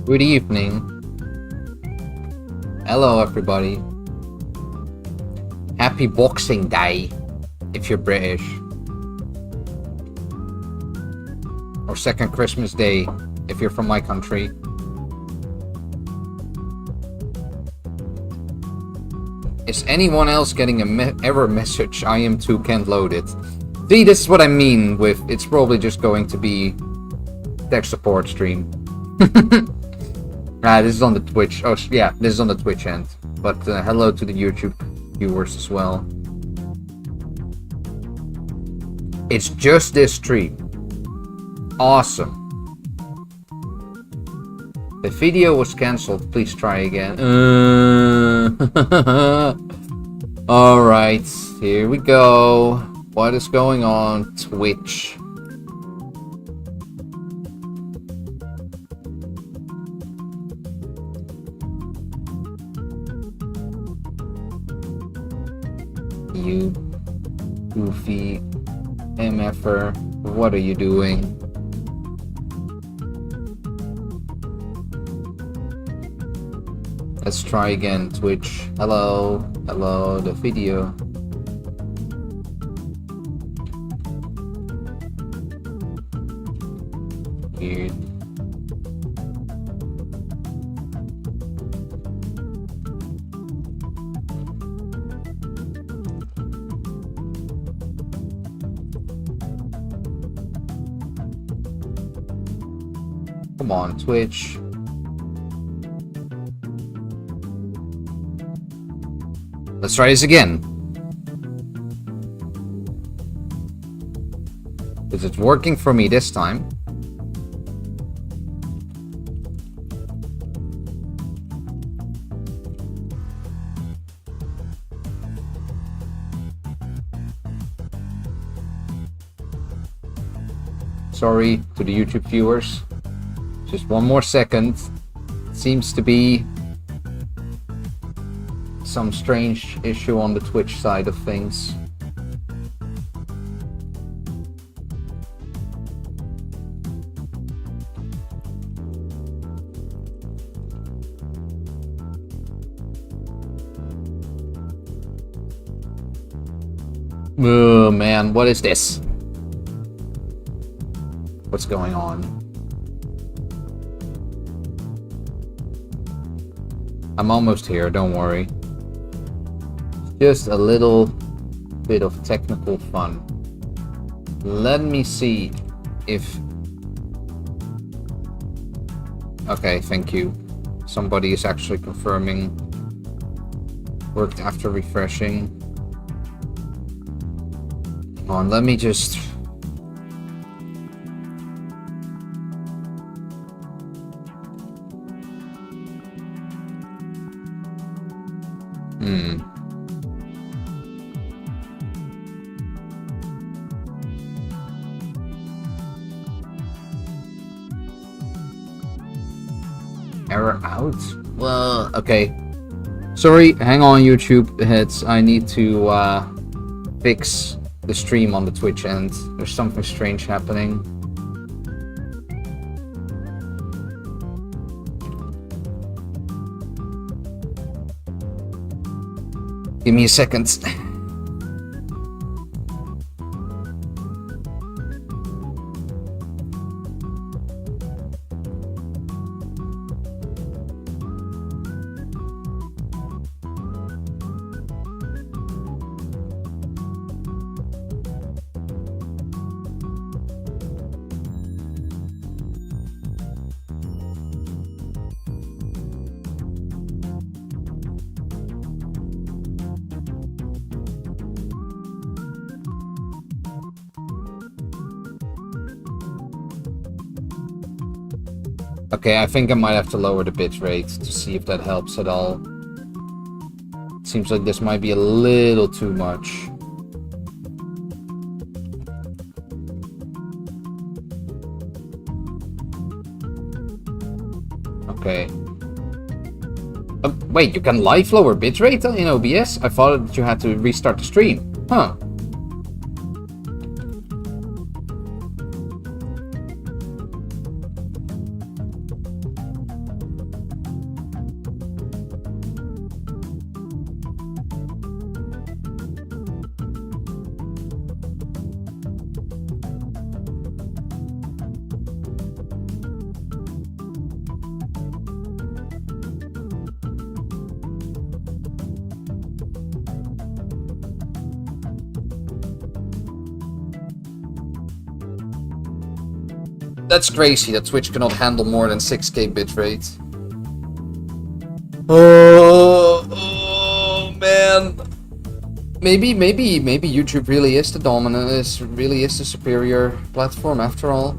Good evening. Hello, everybody. Happy Boxing Day, if you're British. Or second Christmas Day, if you're from my country. Is anyone else getting a error message? I am too, can't load it. See, this is what I mean with, it's probably just going to be tech support stream. This is on the Twitch. Oh, yeah, this is on the Twitch end. But hello to the YouTube viewers as well. It's just this stream. Awesome. The video was cancelled. Please try again. Alright, here we go. What is going on? Twitch. You goofy MFer, what are you doing? Let's try again, Twitch. Hello, hello, the video. Weird. Come on, Twitch. Let's try this again. Because it's working for me this time. Sorry to the YouTube viewers. Just one more second. Seems to be some strange issue on the Twitch side of things. Oh man, what is this? What's going on? I'm almost here, don't worry. Just a little bit of technical fun. Let me see if... Okay, thank you. Somebody is actually confirming. Worked after refreshing. Come on, let me just... Error out? Well, okay. Sorry, hang on YouTube heads. I need to fix the stream on the Twitch end. There's something strange happening. Give me a second. Okay, I think I might have to lower the bitrate to see if that helps at all. Seems like this might be a little too much. Okay. Wait, you can live lower bitrate in OBS? I thought that you had to restart the stream. Huh. That's crazy that Twitch cannot handle more than 6K bitrate. Oh man. Maybe YouTube really is the dominant, really is the superior platform after all.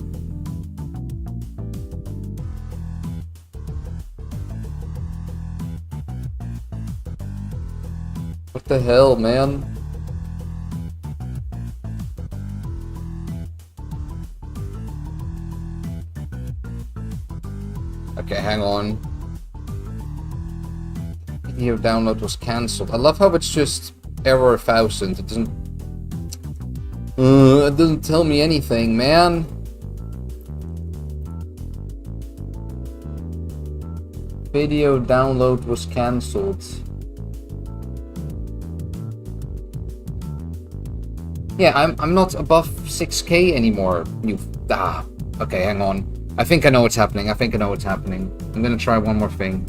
What the hell, man? Okay, hang on. Video download was cancelled. I love how it's just error 1000. It doesn't tell me anything, man. Video download was cancelled. Yeah, I'm not above 6K anymore. Okay, hang on. I think I know what's happening. I'm gonna try one more thing.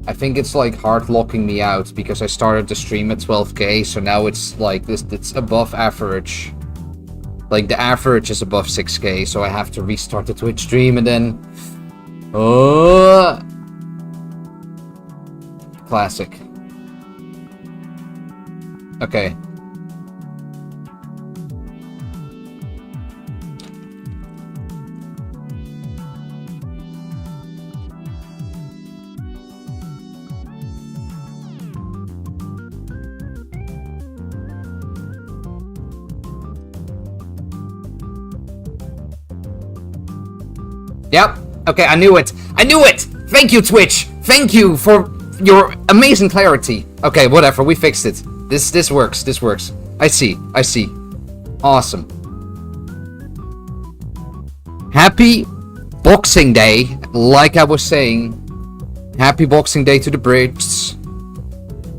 I think it's like hard locking me out because I started the stream at 12K, so now it's like this. It's above average. Like the average is above 6K, so I have to restart the Twitch stream and then. Classic. Okay. Yep. Okay, I knew it. Thank you, Twitch. Thank you for your amazing clarity. Okay, whatever. We fixed it. This works. I see. Awesome. Happy Boxing Day. Like I was saying. Happy Boxing Day to the Brits.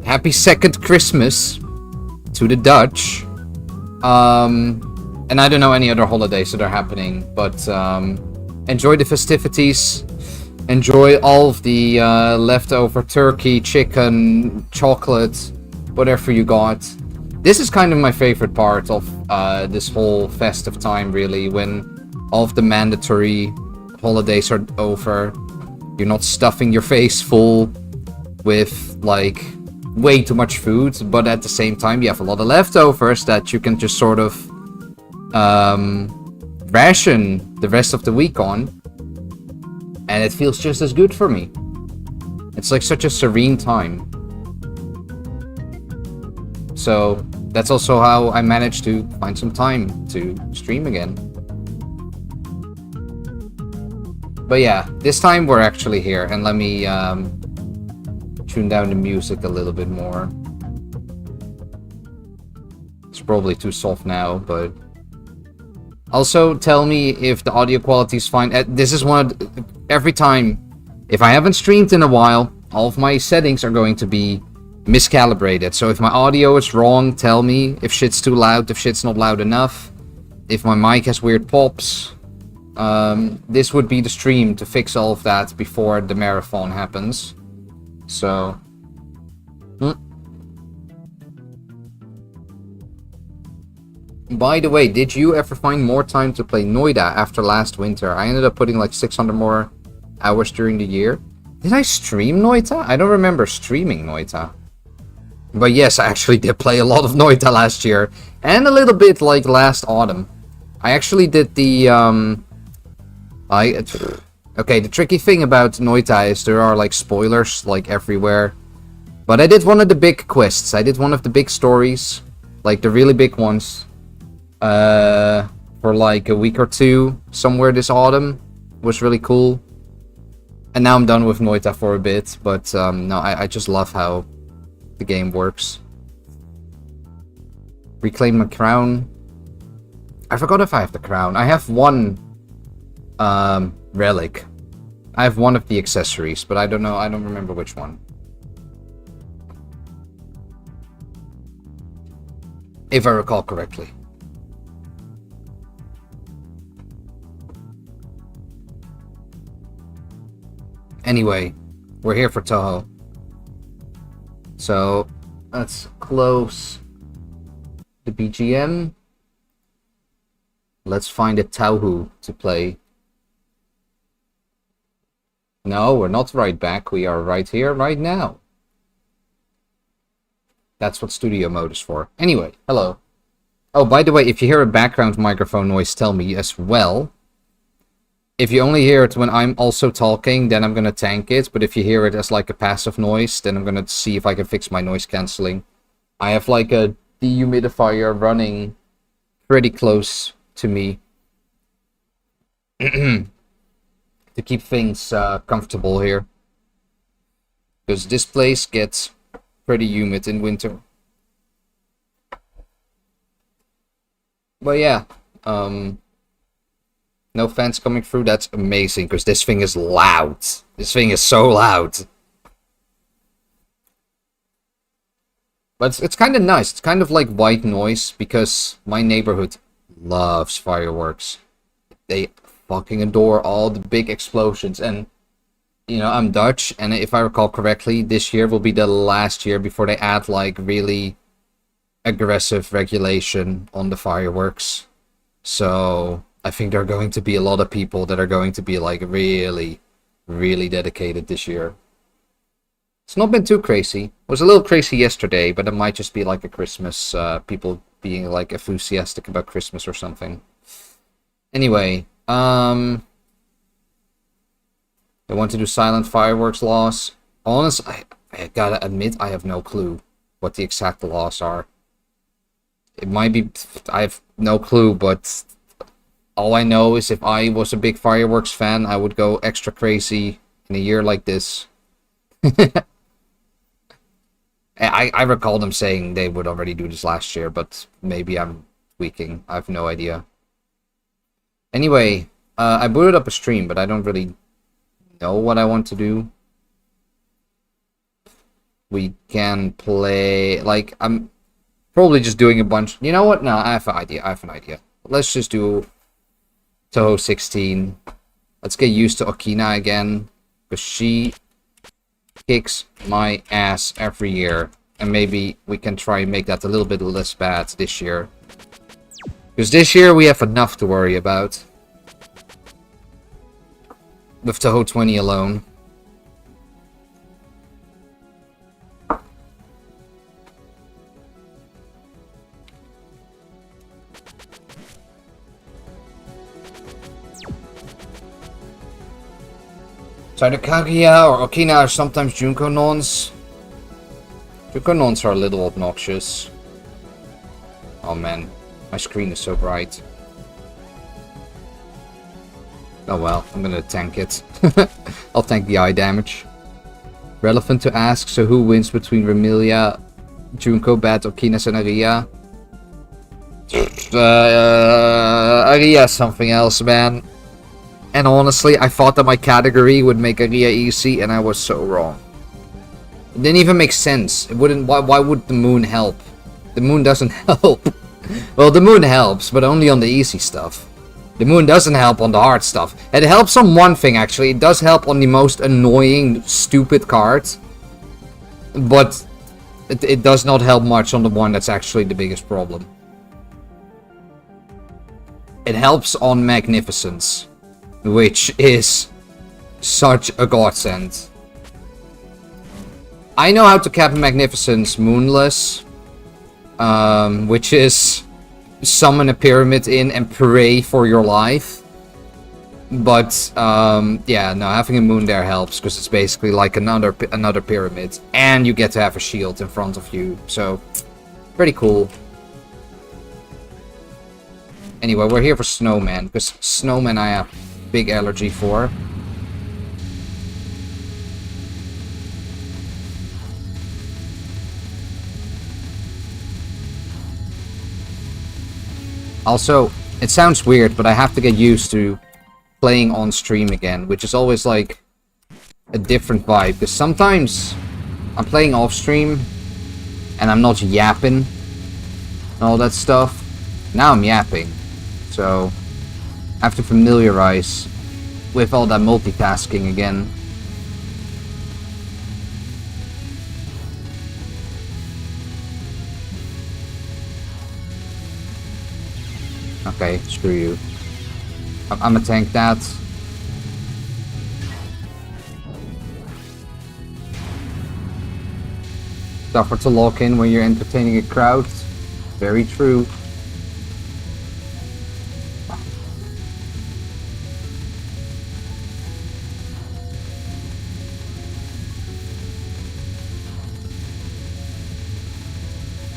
Happy second Christmas to the Dutch. And I don't know any other holidays that are happening, but enjoy the festivities. Enjoy all of the leftover turkey, chicken, chocolate, whatever you got. This is kind of my favorite part of this whole festive time, really, when all of the mandatory holidays are over. You're not stuffing your face full with, like, way too much food, but at the same time, you have a lot of leftovers that you can just sort of ration the rest of the week on. And it feels just as good for me. It's like such a serene time. So that's also how I managed to find some time to stream again. But yeah, this time we're actually here. And let me tune down the music a little bit more. It's probably too soft now, but... Also, tell me if the audio quality is fine. This is one of the, every time, if I haven't streamed in a while, all of my settings are going to be miscalibrated. So if my audio is wrong, tell me. If shit's too loud, if shit's not loud enough. If my mic has weird pops. This would be the stream to fix all of that before the marathon happens. So... By the way, did you ever find more time to play Noida after last winter? I ended up putting like 600 more hours during the year. Did I stream Noita? I don't remember streaming Noita. But yes, I actually did play a lot of Noita last year. And a little bit like last autumn. I actually did the... Okay, the tricky thing about Noita is there are like spoilers like everywhere. But I did one of the big quests. I did one of the big stories. Like the really big ones. For like a week or two somewhere this autumn. Was really cool. And now I'm done with Noita for a bit, but no, I just love how the game works. Reclaim my crown. I forgot if I have the crown. I have one relic. I have one of the accessories, but I don't know, I don't remember which one. If I recall correctly. Anyway, we're here for Toho. So, Let's close the BGM. Let's find a Tauhu to play. No, we're not right back. We are right here, right now. That's what studio mode is for. Anyway, hello. Oh, by the way, if you hear a background microphone noise, tell me as well. If you only hear it when I'm also talking, then I'm gonna tank it. But if you hear it as like a passive noise, then I'm gonna see if I can fix my noise cancelling. I have like a dehumidifier running pretty close to me to keep things comfortable here. Because this place gets pretty humid in winter. But yeah, no fans coming through, that's amazing, because this thing is loud. This thing is so loud. But it's kind of nice. It's kind of like white noise, because my neighborhood loves fireworks. They fucking adore all the big explosions. And, you know, I'm Dutch, and if I recall correctly, this year will be the last year before they add, like, really aggressive regulation on the fireworks. So I think there are going to be a lot of people that are going to be like really, really dedicated this year. It's not been too crazy. It was a little crazy yesterday, but it might just be like a Christmas, people being like enthusiastic about Christmas or something. Anyway, they want to do silent fireworks laws. Honestly, I gotta admit, I have no clue what the exact laws are. It might be, I have no clue, but all I know is if I was a big fireworks fan, I would go extra crazy in a year like this. I recall them saying they would already do this last year, but maybe I'm tweaking. I have no idea. Anyway, I booted up a stream, but I don't really know what I want to do. We can play, like, I'm probably just doing a bunch. You know what? No, I have an idea. Let's just do Toho 16. Let's get used to Okina again, because she kicks my ass every year. And maybe we can try and make that a little bit less bad this year. Because this year we have enough to worry about. With Toho 20 alone. So either Kaguya or Okina are sometimes Junko Nons. Junko Nons are a little obnoxious. Oh man, my screen is so bright. Oh well, I'm gonna tank it. I'll tank the eye damage. Relevant to ask, so who wins between Remilia, Junko, Bat, Okina, and Aria? Aria is something else, man. And honestly, I thought that my category would make Aria easy, and I was so wrong. It didn't even make sense. It wouldn't. Why would the moon help? The moon doesn't help. Well, the moon helps, but only on the easy stuff. The moon doesn't help on the hard stuff. It helps on one thing, actually. It does help on the most annoying, stupid cards. But it does not help much on the one that's actually the biggest problem. It helps on Magnificence, which is such a godsend. I know how to cap Magnificence Moonless, which is summon a pyramid in and pray for your life. But yeah, no, having a moon there helps, because it's basically like another pyramid, and you get to have a shield in front of you, so pretty cool. Anyway, we're here for Snowman, because Snowman I have big allergy for. Also, it sounds weird, but I have to get used to playing on stream again, which is always like a different vibe, because sometimes I'm playing off stream and I'm not yapping and all that stuff. Now I'm yapping, so I have to familiarize with all that multitasking again. Okay, screw you. I'm gonna tank that. Tougher to lock in when you're entertaining a crowd. Very true.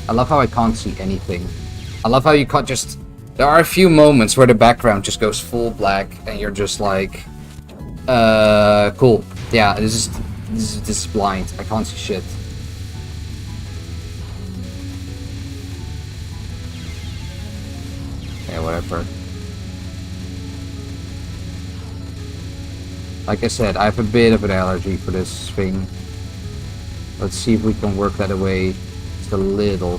I love how I can't see anything. I love how you can't just... There are a few moments where the background just goes full black and you're just like... cool. Yeah, this is blind. I can't see shit. Yeah, whatever. Like I said, I have a bit of an allergy for this thing. Let's see if we can work that away just a little.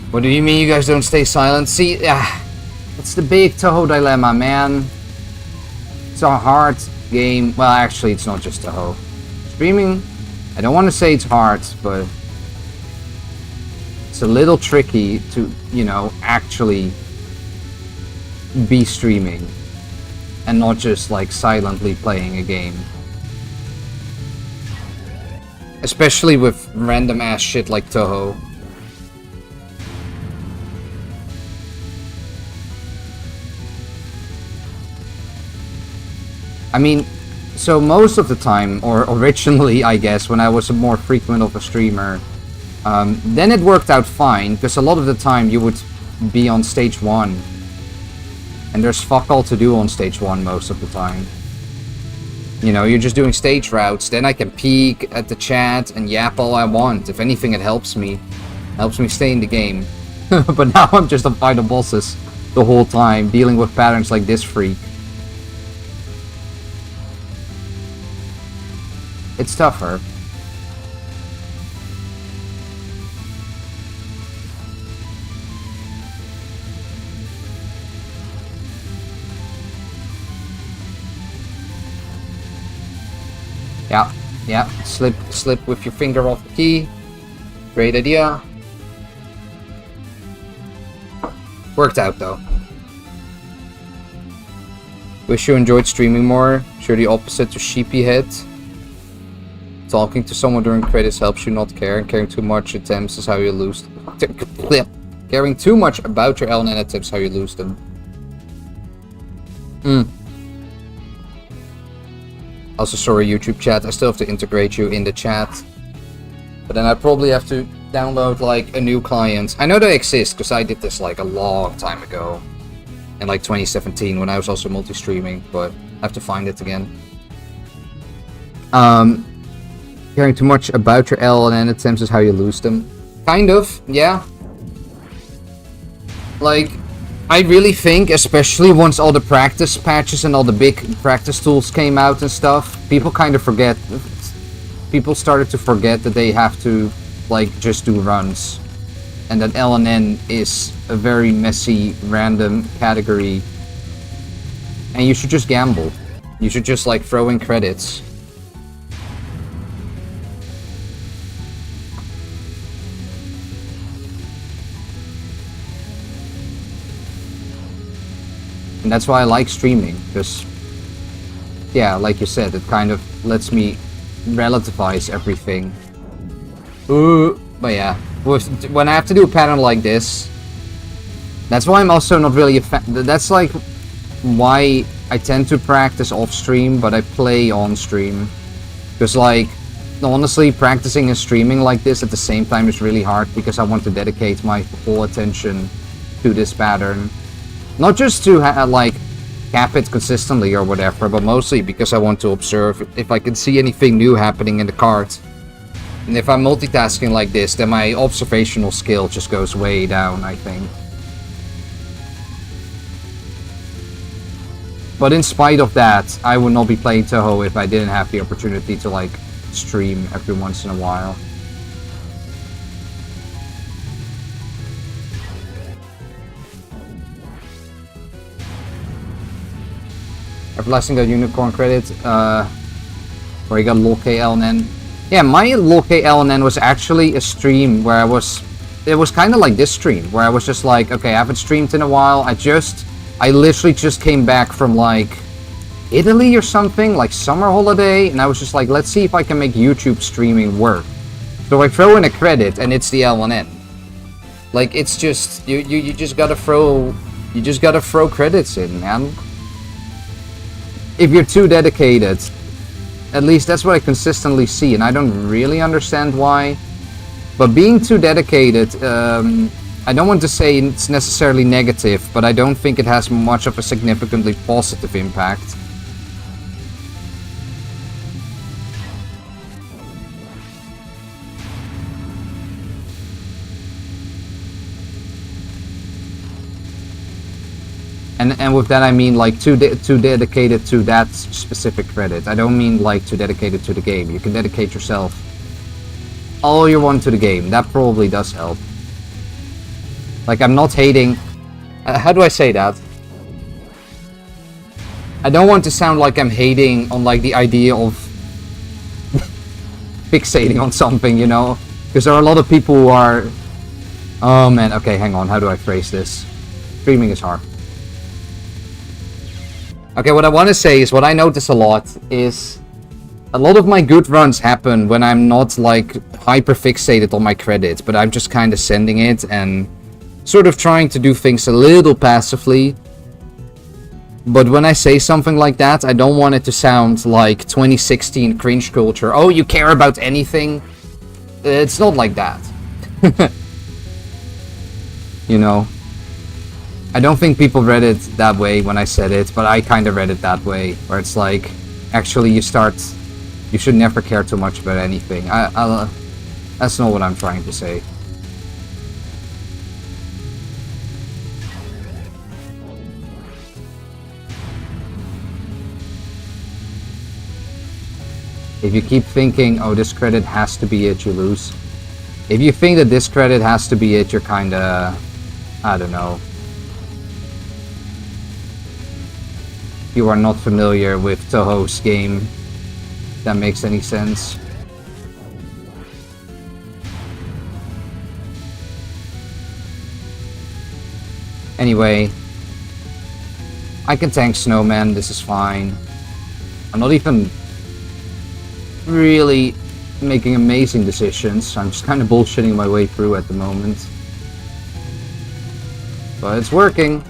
What do you mean you guys don't stay silent? See, it's the big Toho dilemma, man. It's a hard game. Well, actually, it's not just Toho. Streaming, I don't want to say it's hard, but it's a little tricky to, you know, actually be streaming and not just like silently playing a game. Especially with random ass shit like Toho. I mean, so most of the time, or originally I guess, when I was a more frequent of a streamer, then it worked out fine, because a lot of the time you would be on stage 1. And there's fuck all to do on stage 1 most of the time. You know, you're just doing stage routes, then I can peek at the chat and yap all I want. If anything, it helps me. Helps me stay in the game. But now I'm just on final bosses the whole time, dealing with patterns like this freak. It's tougher. Yeah, slip with your finger off the key. Great idea. Worked out though. Wish you enjoyed streaming more. Sure, the opposite to sheepy head. Talking to someone during credits helps you not care, and caring too much attempts is how you lose. Caring too much about your LNN attempts how you lose them. Also, sorry YouTube chat, I still have to integrate you in the chat. But then I probably have to download like a new client. I know they exist because I did this like a long time ago. In like 2017 when I was also multi-streaming, but I have to find it again. Caring too much about your LNN attempts is how you lose them. Kind of, yeah. Like, I really think, especially once all the practice patches and all the big practice tools came out and stuff, people kind of forget. People started to forget that they have to, like, just do runs. And that LNN is a very messy, random category. And you should just gamble. You should just, like, throw in credits. And that's why I like streaming, because, yeah, like you said, it kind of lets me relativize everything. But yeah, when I have to do a pattern like this, that's why I'm also not really a fan. That's like why I tend to practice off stream, but I play on stream. Because, like, honestly, practicing and streaming like this at the same time is really hard, because I want to dedicate my whole attention to this pattern. Not just to like cap it consistently or whatever, but mostly because I want to observe if I can see anything new happening in the card. And if I'm multitasking like this, then my observational skill just goes way down, I think. But in spite of that, I would not be playing Toho if I didn't have the opportunity to like stream every once in a while. Everlasting got unicorn credit, where he got lol KL and then Yeah, my low-K LNN was actually a stream where it was kind of like this stream, where I was just like, okay, I haven't streamed in a while, I literally just came back from, like, Italy or something, like summer holiday, and I was just like, let's see if I can make YouTube streaming work. So I throw in a credit, and it's the LNN. Like, it's just, you just gotta throw credits in, man. If you're too dedicated. At least that's what I consistently see, and I don't really understand why. But being too dedicated, I don't want to say it's necessarily negative, but I don't think it has much of a significantly positive impact. And with that I mean like too dedicated to that specific credit. I don't mean like too dedicated to the game. You can dedicate yourself all you want to the game. That probably does help. Like, I'm not hating... how do I say that? I don't want to sound like I'm hating on like the idea of fixating on something, you know? Because there are a lot of people who are... Oh man, okay, hang on. How do I phrase this? Streaming is hard. Okay, what I want to say is, what I notice a lot is a lot of my good runs happen when I'm not like hyper fixated on my credits, but I'm just kind of sending it and sort of trying to do things a little passively. But when I say something like that, I don't want it to sound like 2016 cringe culture. Oh, you care about anything? It's not like that. You know? I don't think people read it that way when I said it, but I kind of read it that way, where it's like, actually you should never care too much about anything. That's not what I'm trying to say. If you keep thinking, oh, this credit has to be it, you lose. If you think that this credit has to be it, you're kinda... I don't know. You are not familiar with Toho's game. If that makes any sense. Anyway, I can tank Snowman, this is fine. I'm not even really making amazing decisions. I'm just kind of bullshitting my way through at the moment. But it's working.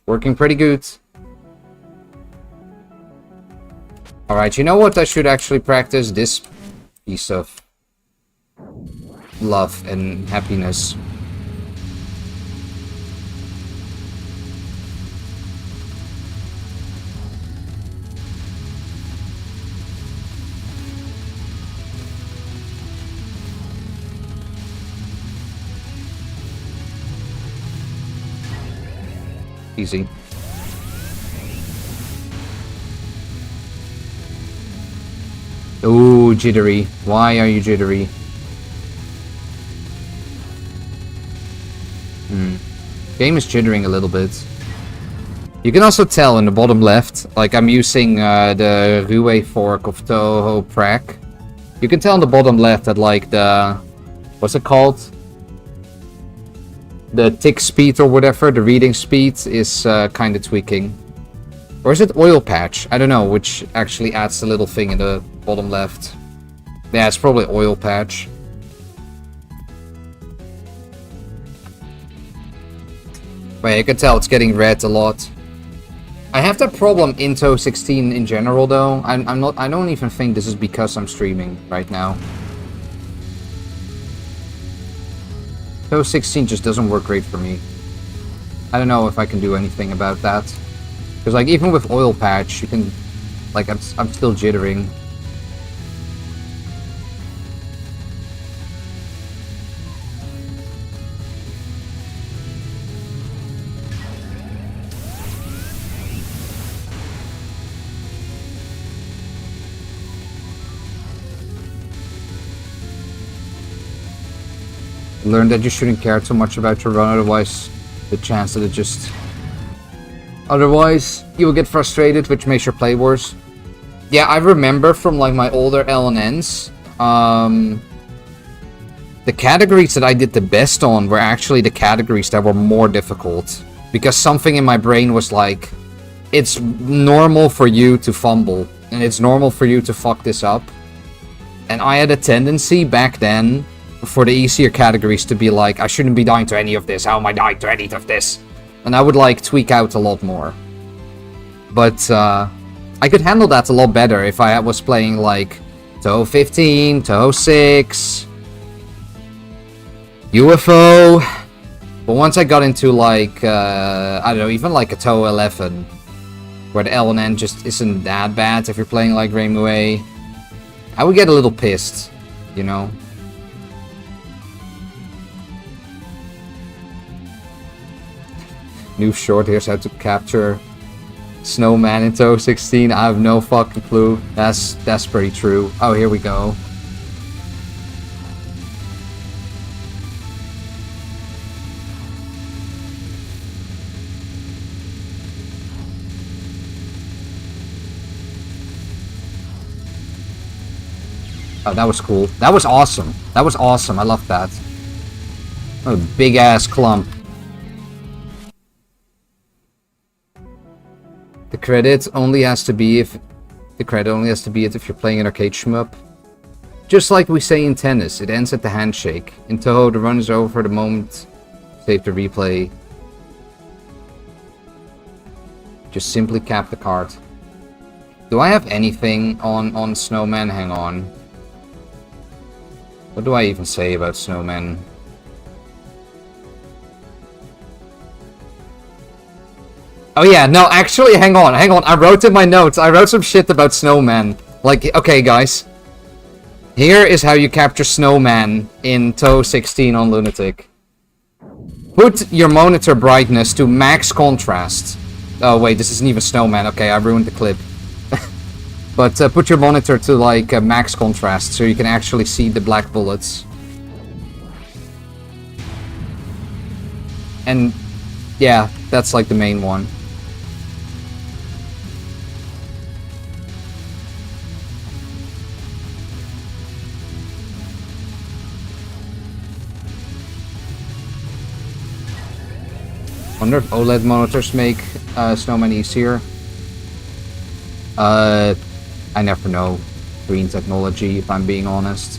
Working pretty good. Alright, you know what I should actually practice? This piece of love and happiness. Easy. Ooh, jittery. Why are you jittery? Game is jittering a little bit. You can also tell in the bottom left, like I'm using the Rue fork of Toho Prac. You can tell in the bottom left that like the... what's it called? The tick speed or whatever, the reading speed is kind of tweaking. Or is it oil patch? I don't know, which actually adds a little thing in the bottom left. Yeah, it's probably oil patch. But yeah, you can tell it's getting red a lot. I have that problem in TOE 16 in general though. I don't even think this is because I'm streaming right now. TOE 16 just doesn't work great for me. I don't know if I can do anything about that. Because like even with oil patch, you can, like I'm still jittering. Learn that you shouldn't care too much about your run, otherwise the chance that it just... Otherwise, you will get frustrated, which makes your play worse. Yeah, I remember from like my older LNNs the categories that I did the best on were actually the categories that were more difficult. Because something in my brain was like, it's normal for you to fumble, and it's normal for you to fuck this up. And I had a tendency back then for the easier categories to be like, I shouldn't be dying to any of this, how am I dying to any of this? And I would like tweak out a lot more. But I could handle that a lot better if I was playing like Toho 15, Toho 6, UFO. But once I got into like, I don't know, even like a Toho 11, where the L and N just isn't that bad if you're playing like Raymue, I would get a little pissed, you know? New short, here's how to capture Snowman in Toho 16. I have no fucking clue. That's pretty true. Oh, here we go. Oh, that was cool. That was awesome. That was awesome. I love that. What a big ass clump. The credit only has to be if you're playing an arcade shmup. Just like we say in tennis, it ends at the handshake. In Toho, the run is over the moment. Save the replay. Just simply cap the card. Do I have anything on Snowman? Hang on. What do I even say about Snowman? Oh yeah, no, actually, hang on. I wrote in my notes, I wrote some shit about Snowman. Like, okay, guys. Here is how you capture Snowman in Toho 16 on Lunatic. Put your monitor brightness to max contrast. Oh wait, this isn't even Snowman. Okay, I ruined the clip. But put your monitor to like max contrast so you can actually see the black bullets. And yeah, that's like the main one. Wonder if OLED monitors make Snowman easier. I never know green technology, if I'm being honest.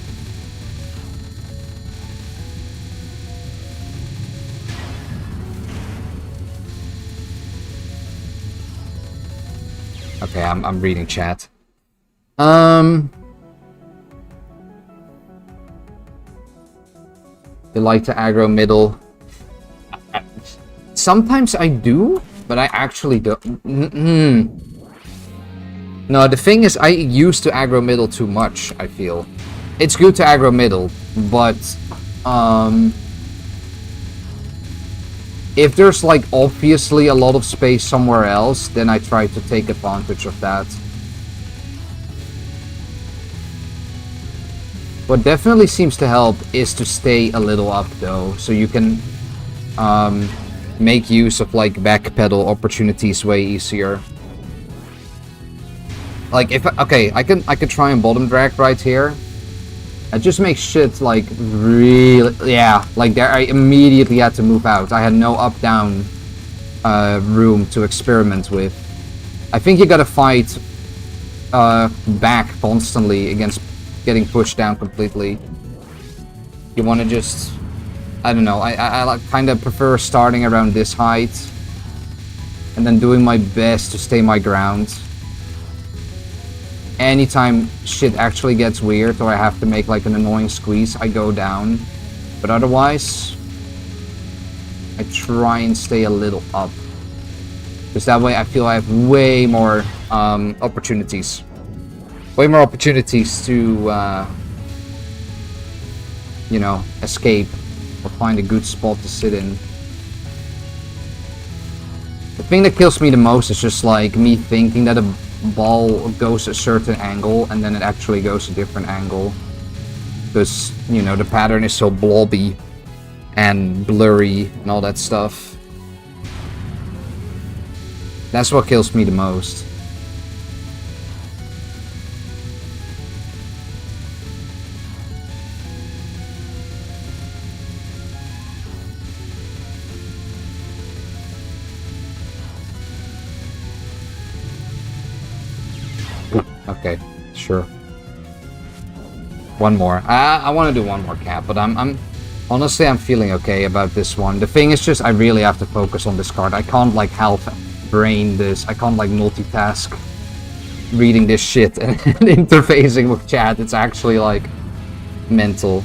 Okay, I'm reading chat. You like to aggro middle. Sometimes I do, but I actually don't. No, the thing is, I used to aggro middle too much, I feel. It's good to aggro middle, but if there's like obviously a lot of space somewhere else, then I try to take advantage of that. What definitely seems to help is to stay a little up though, so you can make use of like backpedal opportunities way easier. Like if okay, I can try and bottom drag right here. It just makes shit like really, yeah, like there I immediately had to move out. I had no up down room to experiment with. I think you gotta fight back constantly against getting pushed down completely. You want to just, I don't know, I like kind of prefer starting around this height and then doing my best to stay my ground. Anytime shit actually gets weird or I have to make like an annoying squeeze, I go down. But otherwise, I try and stay a little up. Because that way I feel I have way more opportunities. Way more opportunities to, you know, escape or find a good spot to sit in. The thing that kills me the most is just like me thinking that a ball goes a certain angle and then it actually goes a different angle. Because, you know, the pattern is so blobby and blurry and all that stuff. That's what kills me the most. Okay, sure. One more. I want to do one more cap, but I'm honestly I'm feeling okay about this one. The thing is just I really have to focus on this card. I can't like half brain this. I can't like multitask reading this shit and interfacing with chat. It's actually like mental.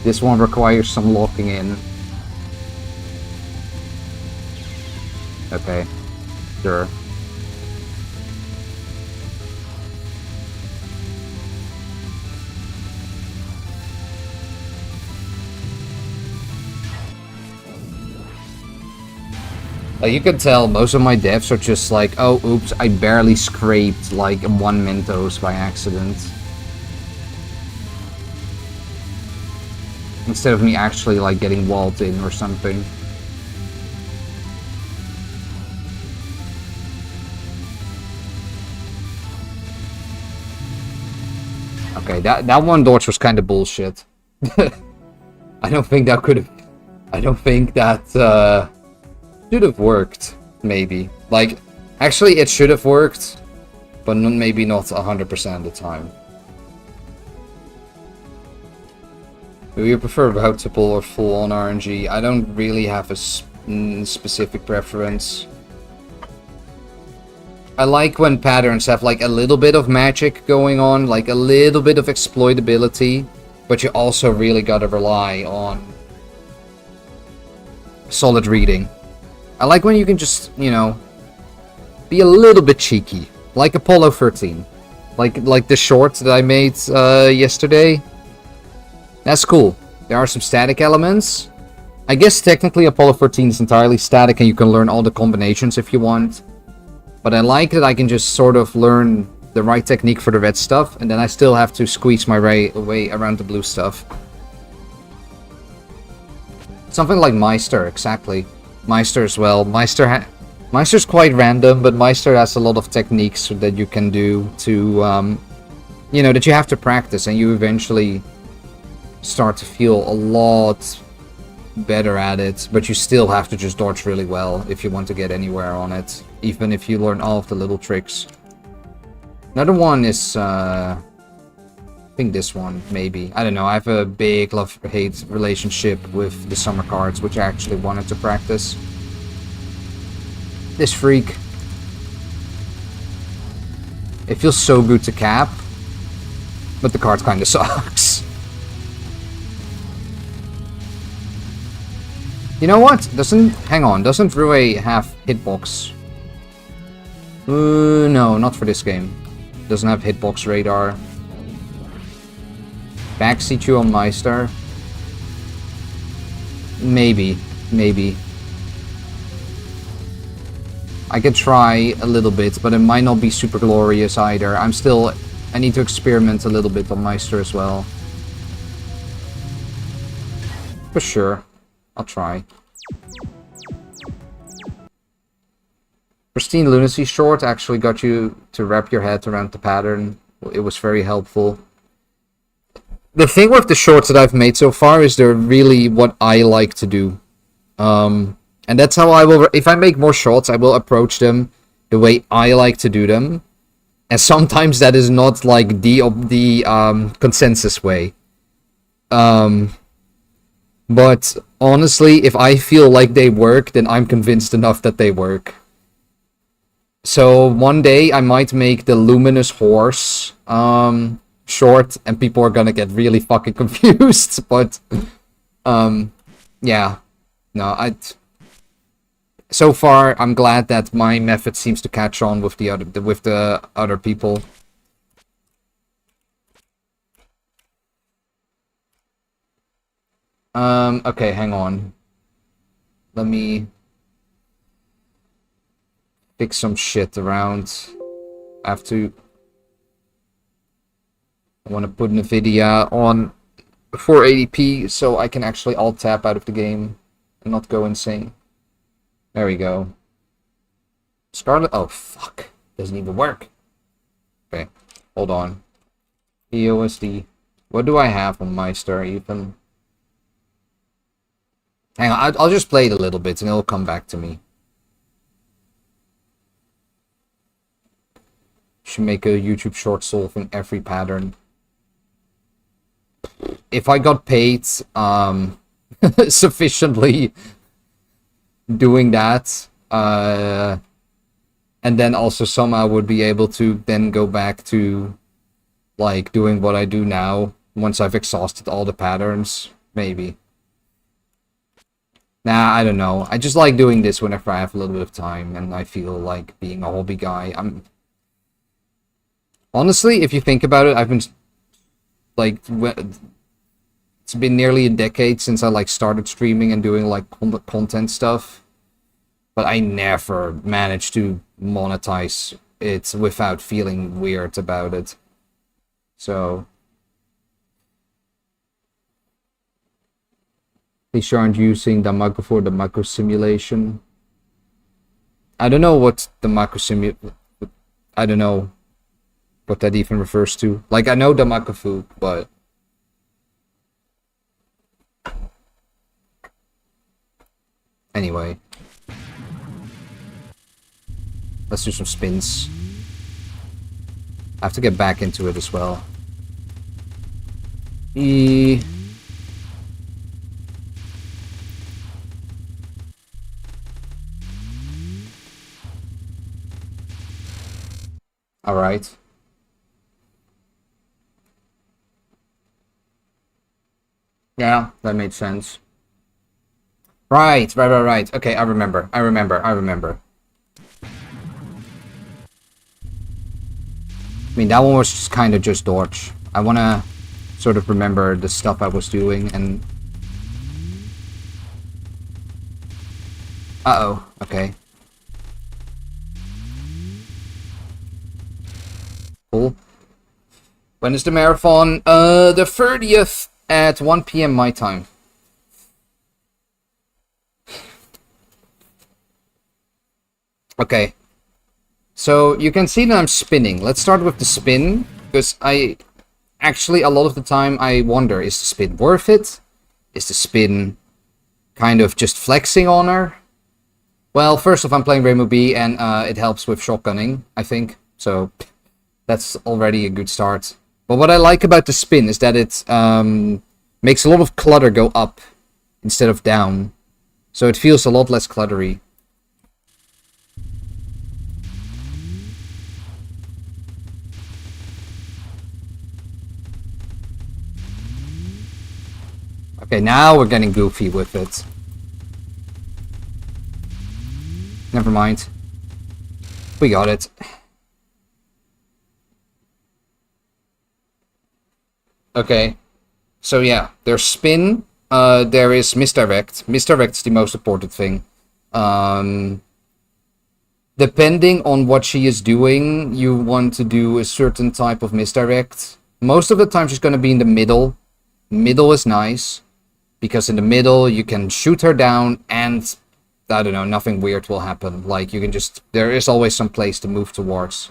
This one requires some locking in. Okay, sure. Like, you can tell most of my deaths are just like, oh, oops, I barely scraped like one Mentos by accident. Instead of me actually like getting walled in or something. Okay, that one dodge was kind of bullshit. I don't think that could have... I don't think that, should have worked, maybe. Like, actually it should have worked, but maybe not 100% of the time. Do you prefer multiple or full-on RNG? I don't really have a specific preference. I like when patterns have like a little bit of magic going on, like a little bit of exploitability, but you also really gotta rely on solid reading. I like when you can just, you know, be a little bit cheeky, like Apollo 13, like the short that I made yesterday. That's cool. There are some static elements. I guess technically Apollo 13 is entirely static, and you can learn all the combinations if you want. But I like that I can just sort of learn the right technique for the red stuff, and then I still have to squeeze my way around the blue stuff. Something like Meister, exactly. Meister as well. Meister's quite random, but Meister has a lot of techniques that you can do to, you know, that you have to practice, and you eventually start to feel a lot better at it, but you still have to just dodge really well if you want to get anywhere on it, even if you learn all of the little tricks. Another one is, I think this one, maybe. I don't know, I have a big love-hate relationship with the summer cards, which I actually wanted to practice. This freak. It feels so good to cap, but the card kinda sucks. You know what? Hang on, doesn't Rue have hitbox? No, not for this game. Doesn't have hitbox radar. Backseat you on Meister? Maybe. I could try a little bit, but it might not be super glorious either. I need to experiment a little bit on Meister as well. For sure. I'll try. Pristine Lunacy short actually got you to wrap your head around the pattern. It was very helpful. The thing with the shorts that I've made so far is they're really what I like to do. And that's how I will... If I make more shorts, I will approach them the way I like to do them. And sometimes that is not like the consensus way. But honestly, if I feel like they work, then I'm convinced enough that they work. So one day I might make the Luminous Horse short, and people are gonna get really fucking confused. But yeah, no, so far I'm glad that my method seems to catch on with the other people. Okay, hang on. Let me fix some shit around. I want to put NVIDIA on 480p so I can actually alt-tab out of the game and not go insane. There we go. Scarlet... Oh, fuck. Doesn't even work. Okay, hold on. EOSD. What do I have on Meister even? Hang on, I'll just play it a little bit and it'll come back to me. should make a YouTube short solving every pattern. If I got paid sufficiently doing that, and then also somehow would be able to then go back to like doing what I do now once I've exhausted all the patterns, maybe. Nah, I don't know. I just like doing this whenever I have a little bit of time and I feel like being a hobby guy. Honestly, if you think about it, I've been like it's been nearly a decade since I like started streaming and doing like content stuff, but I never managed to monetize it without feeling weird about it. So they aren't using the macro for the macro simulation. I don't know what the macro I don't know what that even refers to. Like, I know the Makafu, but anyway, let's do some spins. I have to get back into it as well. All right. Yeah, that made sense. Right. Okay, I remember. I mean, that one was just kind of just dodge. I want to sort of remember the stuff I was doing and... Uh-oh. Okay. Cool. When is the marathon? The 30th at 1 p.m. my time. Okay. So you can see that I'm spinning. Let's start with the spin, because actually a lot of the time I wonder, is the spin worth it? Is the spin kind of just flexing on her? Well, first off, I'm playing Rainbow B, and it helps with shotgunning, I think. So that's already a good start. But what I like about the spin is that it makes a lot of clutter go up instead of down. So it feels a lot less cluttery. Okay, now we're getting goofy with it. Never mind. We got it. Okay. So yeah, there's spin. There is misdirect. Misdirect's the most important thing. Depending on what she is doing, you want to do a certain type of misdirect. Most of the time she's going to be in the middle. Middle is nice, because in the middle you can shoot her down and, I don't know, nothing weird will happen. Like, you can just, there is always some place to move towards.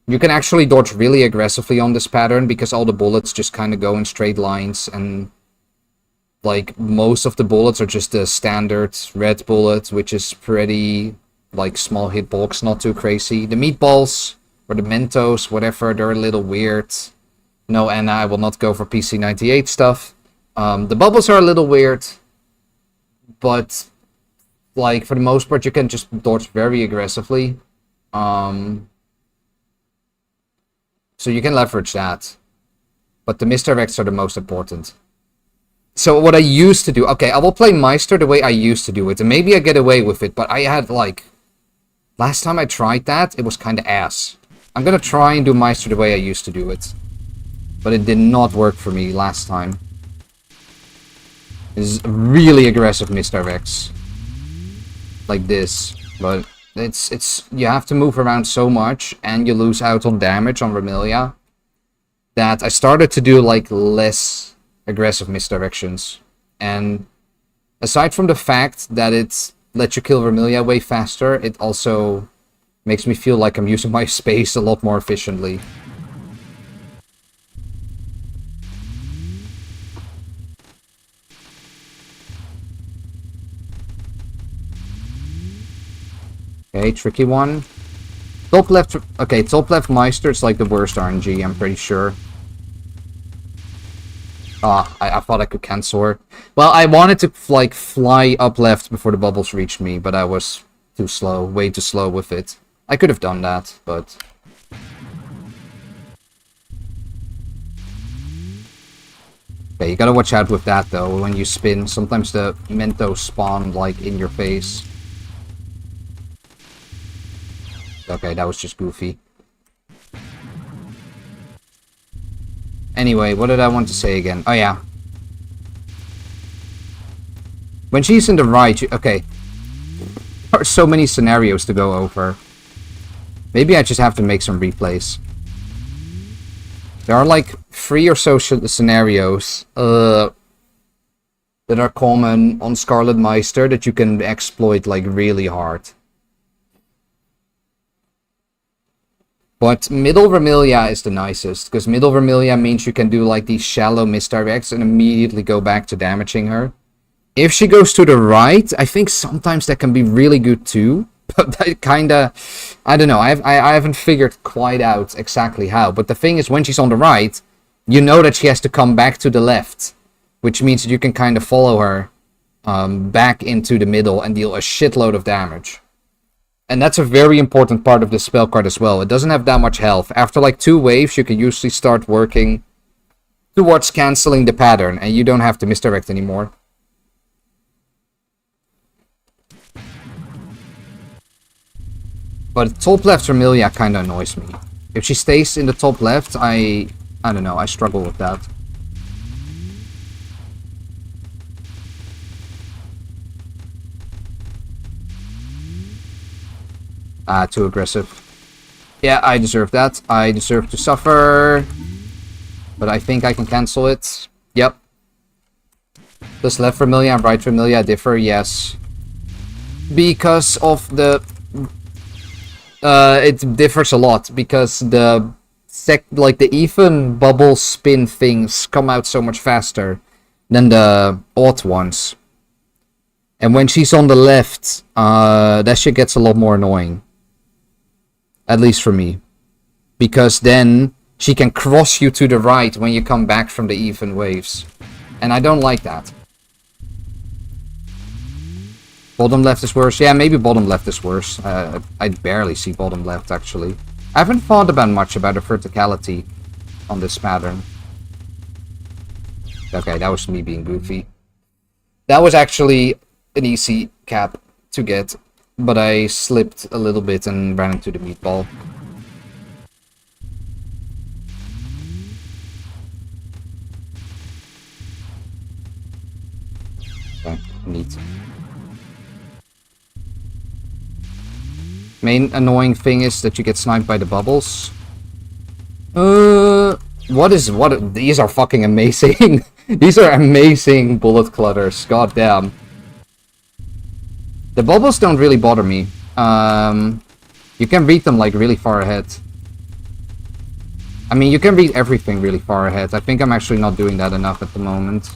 You can actually dodge really aggressively on this pattern, because all the bullets just kind of go in straight lines, and like most of the bullets are just the standard red bullet, which is pretty like small hitbox, not too crazy. The meatballs or the Mentos, whatever, they're a little weird. No, Anna, I will not go for PC98 stuff. The bubbles are a little weird, but like for the most part you can just dodge very aggressively. So you can leverage that. But the misdirects are the most important. So what I used to do... Okay, I will play Meister the way I used to do it. And maybe I get away with it. But I had, like... Last time I tried that, it was kind of ass. I'm gonna try and do Meister the way I used to do it. But it did not work for me last time. This is really aggressive misdirects. Like this. But... It's you have to move around so much, and you lose out on damage on Vermillia, that I started to do like less aggressive misdirections. And aside from the fact that it lets you kill Vermillia way faster, it also makes me feel like I'm using my space a lot more efficiently. Okay, tricky one. Top left... Okay, top left Meister is like the worst RNG, I'm pretty sure. Ah, I thought I could cancel her. Well, I wanted to, like, fly up left before the bubbles reached me, but I was too slow. Way too slow with it. I could have done that, but... Okay, you gotta watch out with that, though, when you spin. Sometimes the Mentos spawn, like, in your face. Okay, that was just goofy. Anyway, what did I want to say again? Oh, yeah. When she's in the right... Okay. There are so many scenarios to go over. Maybe I just have to make some replays. There are like 3 or so scenarios that are common on Scarlet Meister that you can exploit like really hard. But middle Vermilia is the nicest, because middle Vermilia means you can do like these shallow misdirects and immediately go back to damaging her. If she goes to the right, I think sometimes that can be really good too. But that kinda... I don't know, I haven't figured quite out exactly how. But the thing is, when she's on the right, you know that she has to come back to the left. Which means that you can kind of follow her back into the middle and deal a shitload of damage. And that's a very important part of this spell card as well. It doesn't have that much health. After like 2 waves, you can usually start working towards cancelling the pattern. And you don't have to misdirect anymore. But top left Vermilia kind of annoys me. If she stays in the top left, I don't know, I struggle with that. Ah, too aggressive. Yeah, I deserve that. I deserve to suffer. But I think I can cancel it. Yep. Does left Vermilia and right Vermilia differ? Yes. Because of the... it differs a lot, because the even bubble spin things come out so much faster than the odd ones. And when she's on the left, that shit gets a lot more annoying. At least for me. Because then she can cross you to the right when you come back from the even waves. And I don't like that. Bottom left is worse. Yeah, maybe bottom left is worse. I barely see bottom left, actually. I haven't thought about much about the verticality on this pattern. Okay, that was me being goofy. That was actually an easy cap to get, but I slipped a little bit and ran into the meatball. Okay, neat. Main annoying thing is that you get sniped by the bubbles. These are fucking amazing. These are amazing bullet clutters, god damn. The bubbles don't really bother me. You can read them like really far ahead. I mean, you can read everything really far ahead. I think I'm actually not doing that enough at the moment.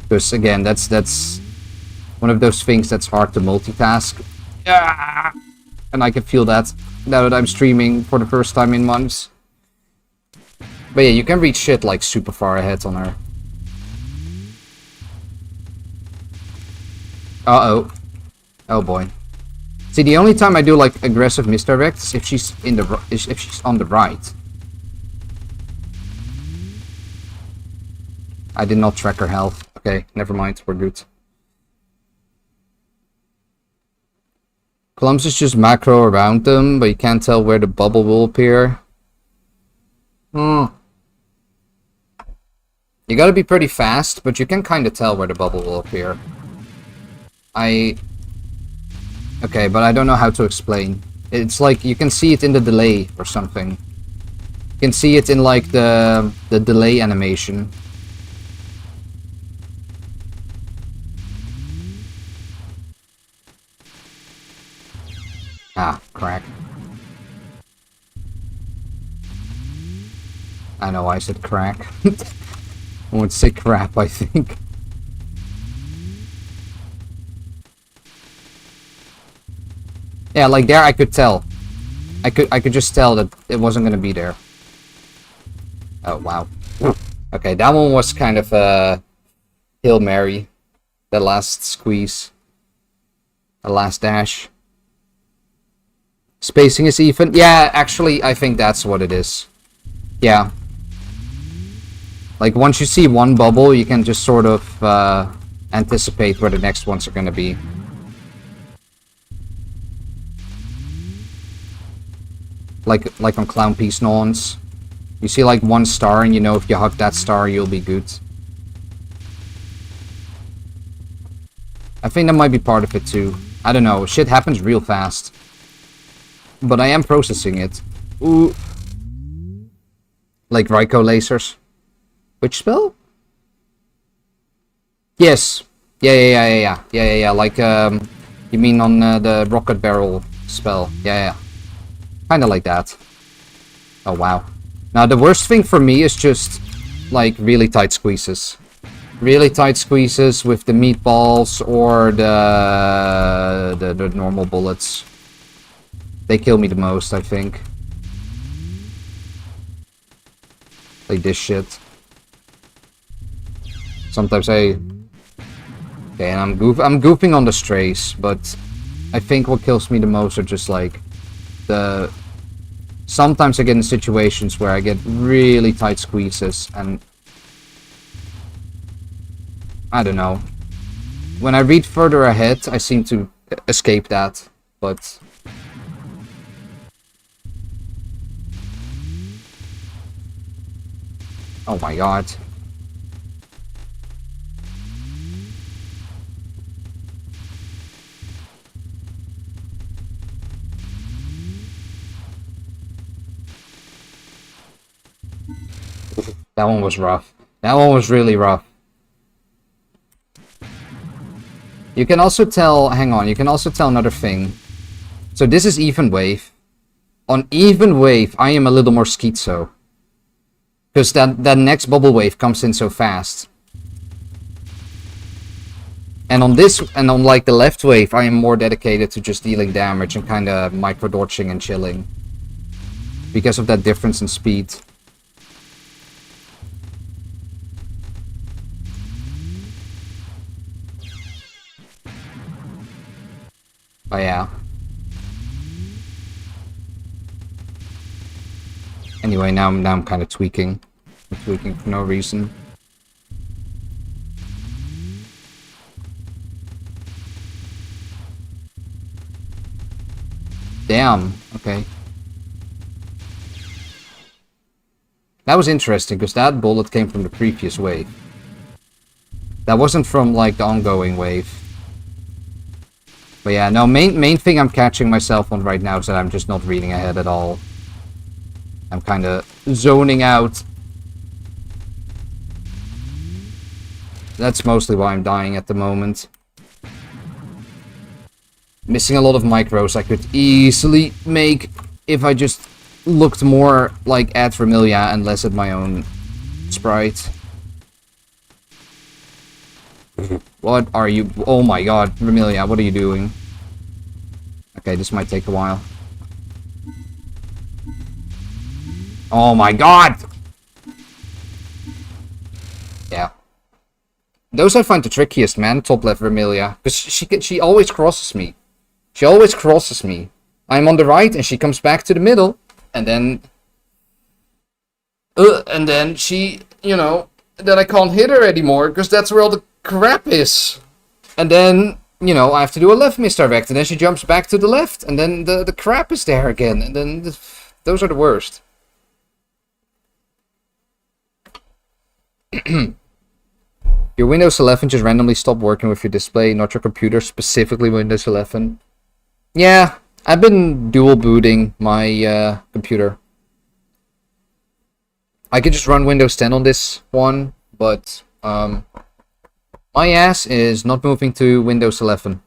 Because again, that's one of those things that's hard to multitask. Yeah. And I can feel that now that I'm streaming for the first time in months. But yeah, you can read shit like super far ahead on her. Uh-oh. Oh boy. See, the only time I do like aggressive misdirects is if she's if she's on the right. I did not track her health. Okay, never mind, we're good. Clumps is just macro around them, but you can't tell where the bubble will appear. You gotta be pretty fast, but you can kind of tell where the bubble will appear. Okay, but I don't know how to explain. It's like you can see it in the delay or something. You can see it in like the delay animation. Ah, crack. I know I said crack. I want to say crap, I think. Yeah, like there I could tell. I could just tell that it wasn't gonna be there. Oh wow. Okay, that one was kind of a Hail Mary. The last squeeze. The last dash. Spacing is even. Yeah, actually, I think that's what it is. Yeah. Like, once you see one bubble, you can just sort of anticipate where the next ones are gonna be. Like on Clown Piece Nons. You see like one star and you know if you hug that star, you'll be good. I think that might be part of it too. I don't know, shit happens real fast. But I am processing it. Ooh. Like Raikou lasers. Which spell? Yes. Yeah. Like, you mean on the rocket barrel spell. Yeah. Kinda like that. Oh, wow. Now, the worst thing for me is just, like, really tight squeezes. Really tight squeezes with the meatballs or the normal bullets. They kill me the most, I think. Like this shit. Sometimes I... Okay, and I'm goofing on the strays, but I think what kills me the most are just like the... Sometimes I get in situations where I get really tight squeezes and... I don't know. When I read further ahead, I seem to escape that, but... Oh my god. That one was rough. That one was really rough. You can also tell... Hang on, you can also tell another thing. So this is even wave. On even wave, I am a little more schizo. Because that next bubble wave comes in so fast. And on this, and on like the left wave, I am more dedicated to just dealing damage and kind of micro-dodging and chilling. Because of that difference in speed. But yeah. Anyway, now I'm kind of tweaking. I'm tweaking for no reason. Damn, okay. That was interesting, because that bullet came from the previous wave. That wasn't from, like, the ongoing wave. But yeah, no, main thing I'm catching myself on right now is that I'm just not reading ahead at all. I'm kind of zoning out. That's mostly why I'm dying at the moment. Missing a lot of micros I could easily make if I just looked more like at Vermilia and less at my own sprite. What are you? Oh my god, Vermilia, what are you doing? Okay, this might take a while. Oh my god! Yeah. Those I find the trickiest, man, top left Vermilia. Because she always crosses me. She always crosses me. I'm on the right and she comes back to the middle. And then she, you know, then I can't hit her anymore because that's where all the crap is. And then, you know, I have to do a left misdirect and then she jumps back to the left and then the crap is there again. And then those are the worst. Your Windows 11 just randomly stopped working with your display, not your computer, specifically Windows 11. Yeah, I've been dual booting my computer. I could just run Windows 10 on this one, but my ass is not moving to Windows 11.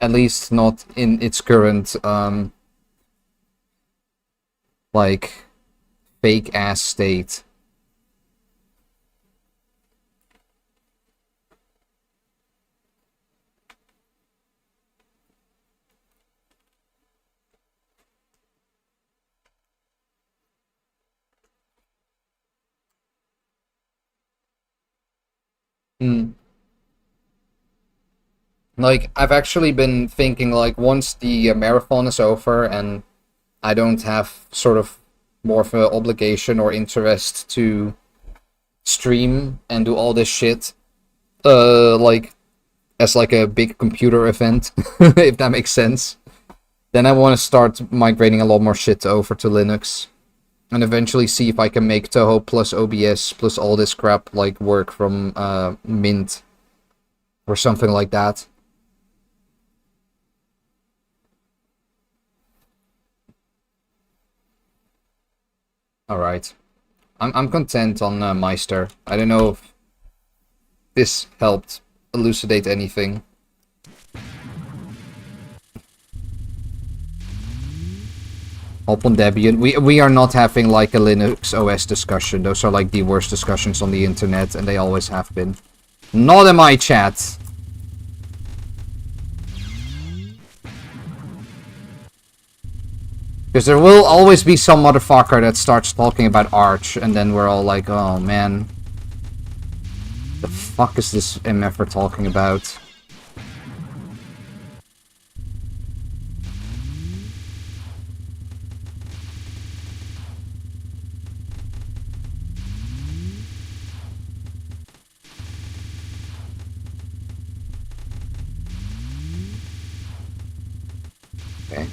At least not in its current, like, fake ass state. Hmm. Like, I've actually been thinking, like, once the marathon is over and I don't have sort of more of an obligation or interest to stream and do all this shit, like, as like a big computer event, if that makes sense, then I want to start migrating a lot more shit over to Linux. And eventually see if I can make Toho plus OBS plus all this crap, like, work from, Mint. Or something like that. Alright. I'm content on Meister. I don't know if this helped elucidate anything. Hop on Debian. We are not having like a Linux OS discussion. Those are like the worst discussions on the internet, and they always have been. Not in my chat. Because there will always be some motherfucker that starts talking about Arch, and then we're all like, oh man. The fuck is this MFer talking about? Okay.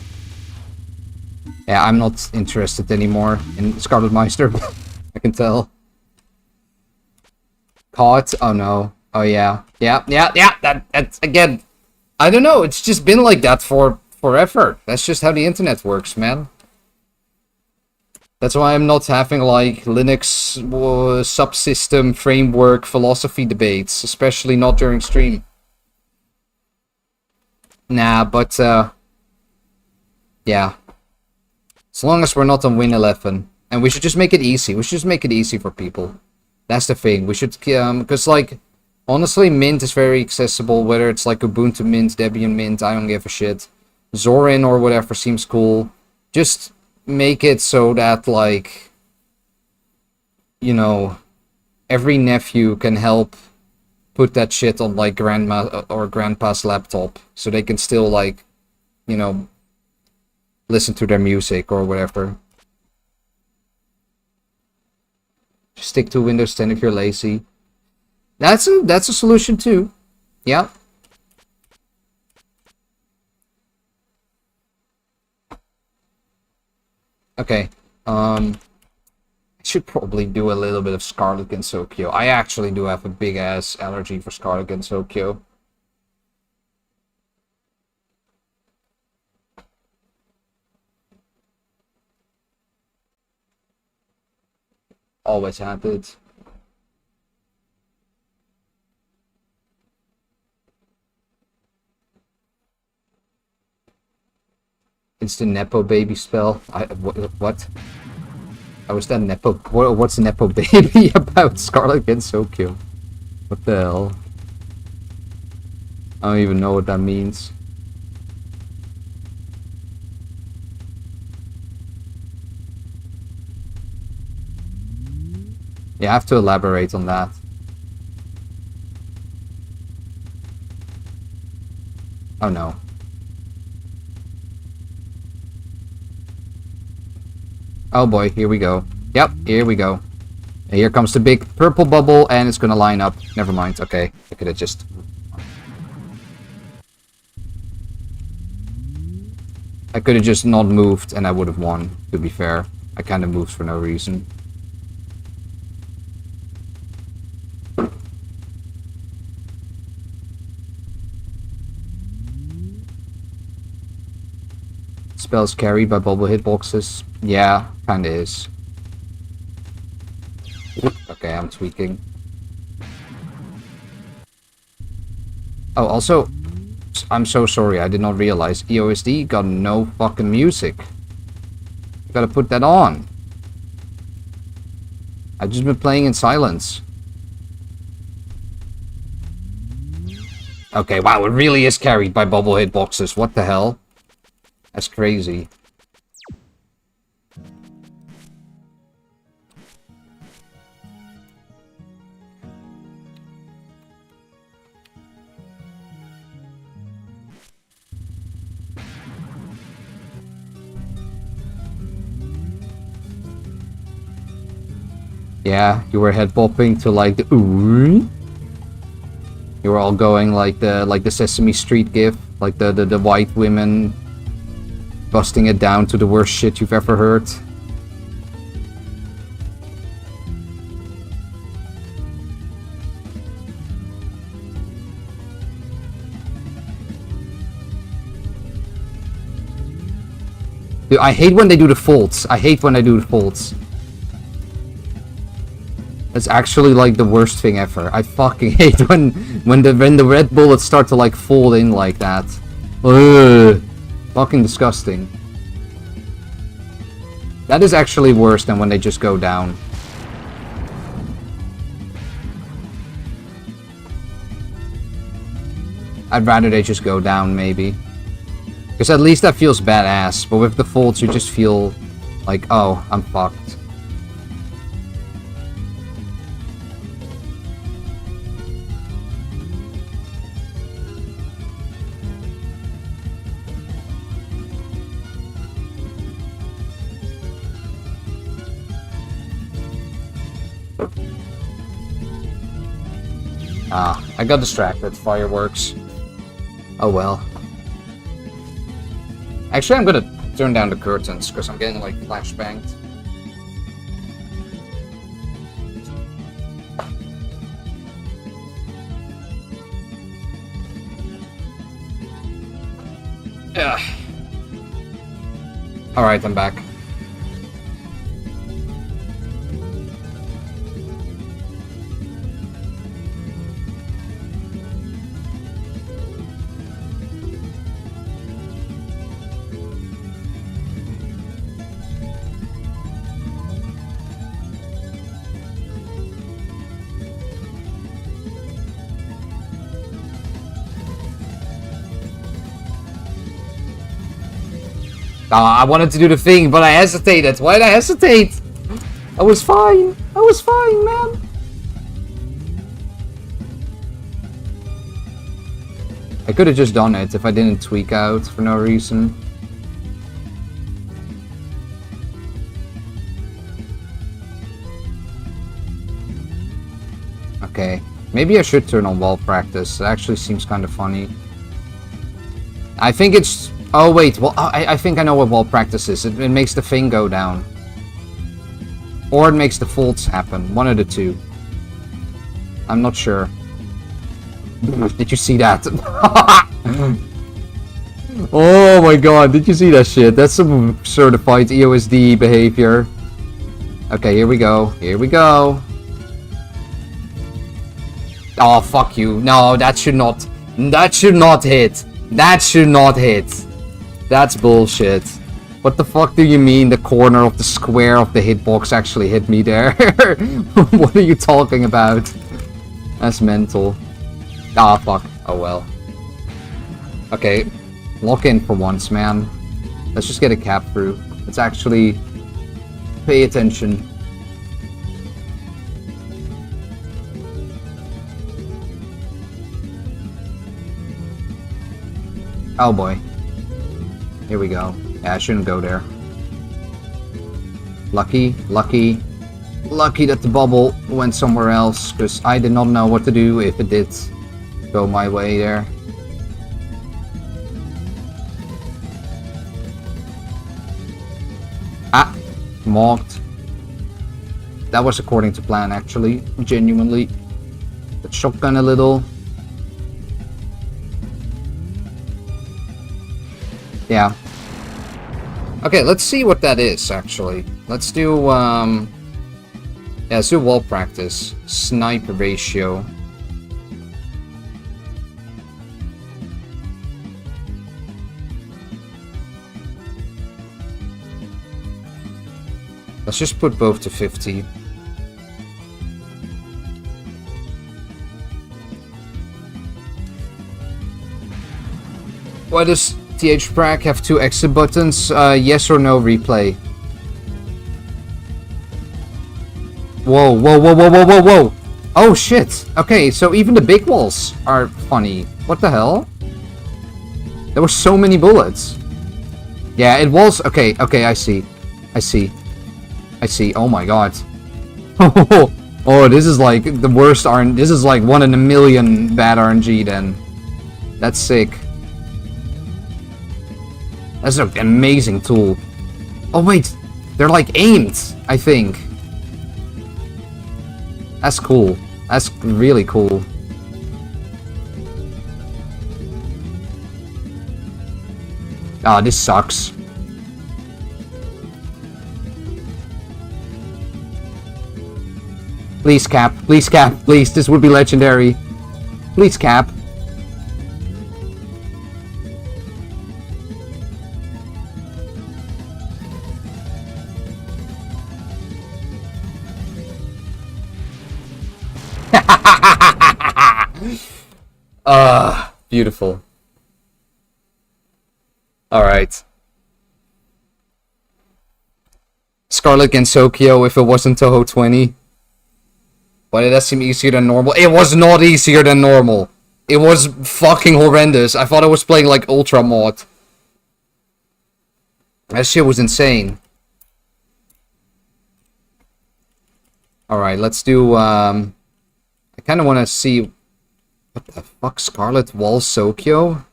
Yeah, I'm not interested anymore in Scarlet Meister. I can tell. Caught? Oh no. Oh yeah. Yeah. That's again. I don't know. It's just been like that for forever. That's just how the internet works, man. That's why I'm not having like Linux subsystem framework philosophy debates, especially not during stream. Nah, but yeah. As long as we're not on Win 11, and we should just make it easy. We should just make it easy for people. That's the thing. We should, because like, honestly, Mint is very accessible. Whether it's like Ubuntu Mint, Debian Mint, I don't give a shit. Zorin or whatever seems cool. Just make it so that like, you know, every nephew can help put that shit on like grandma or grandpa's laptop, so they can still like, you know, listen to their music or whatever. Just stick to Windows 10 if you're lazy. That's a solution too. Yeah. Okay. I should probably do a little bit of Scarlet Gensokyo. I actually do have a big ass allergy for Scarlet Gensokyo. Always had it. It's the Nepo baby spell. What? I was that Nepo. What's Nepo baby about Scarlet Gensokyo? What the hell? I don't even know what that means. You have to elaborate on that. Oh no. Oh boy, here we go. Yep, here we go. And here comes the big purple bubble, and it's gonna line up. Never mind, okay. I could have just... I could have just not moved, and I would have won, to be fair. I kind of moved for no reason. Spells carried by bubble hitboxes. Yeah, kinda is. Okay, I'm tweaking. Oh, also, I'm so sorry, I did not realize EOSD got no fucking music. Gotta put that on. I've just been playing in silence. Okay, wow, it really is carried by bubble hitboxes. What the hell? That's crazy. Yeah, you were head bopping to like the ooh. You were all going like the Sesame Street gif, like the white women busting it down to the worst shit you've ever heard. Dude, I hate when they do the faults. I hate when they do the faults. That's actually like the worst thing ever. I fucking hate when the red bullets start to like fall in like that. Ugh. Fucking disgusting. That is actually worse than when they just go down. I'd rather they just go down, maybe. Because at least that feels badass, but with the faults you just feel like, oh, I'm fucked. Ah, I got distracted. Fireworks. Oh well. Actually, I'm gonna turn down the curtains, because I'm getting, like, flashbanged. Yeah. Alright, I'm back. I wanted to do the thing, but I hesitated. Why did I hesitate? I was fine. I was fine, man. I could have just done it if I didn't tweak out for no reason. Okay. Maybe I should turn on wall practice. It actually seems kind of funny. I think it's... Oh wait, well I think I know what wall practice is. It makes the thing go down. Or it makes the faults happen. One of the two. I'm not sure. Did you see that? Oh my god, did you see that shit? That's some certified EOSD behavior. Okay, here we go. Here we go. Oh, fuck you. No, that should not. That should not hit. That should not hit. That's bullshit. What the fuck do you mean the corner of the square of the hitbox actually hit me there? What are you talking about? That's mental. Ah, fuck. Oh well. Okay. Lock in for once, man. Let's just get a cap through. Let's actually pay attention. Oh boy. Here we go. Yeah, I shouldn't go there. Lucky, lucky, lucky that the bubble went somewhere else, because I did not know what to do if it did go my way there. Ah, mocked. That was according to plan, actually. Genuinely. But shotgun a little. Yeah. Okay, let's see what that is, actually. Let's do, yeah, let's do wall practice. Sniper ratio. Let's just put both to 50. Why does TH-Prac have 2 exit buttons? Yes or no replay. Whoa, whoa, whoa, whoa, whoa, whoa, whoa! Oh shit! Okay, so even the big walls are funny. What the hell? There were so many bullets. Yeah, it was... Okay, okay, I see. I see. I see. Oh my god. Oh, this is like the worst RNG. This is like 1 in a million bad RNG then. That's sick. That's an amazing tool. Oh wait, they're like aimed, I think. That's cool. That's really cool. Ah, this sucks. Please cap, please, this would be legendary. Please cap. Beautiful. Alright. Scarlet against Sokyo if it wasn't Toho 20. Why did that seem easier than normal? It was not easier than normal. It was fucking horrendous. I thought I was playing like Ultra Mod. That shit was insane. Alright, let's do, I kinda wanna see... What the fuck? Scarlet Wall Sokyo?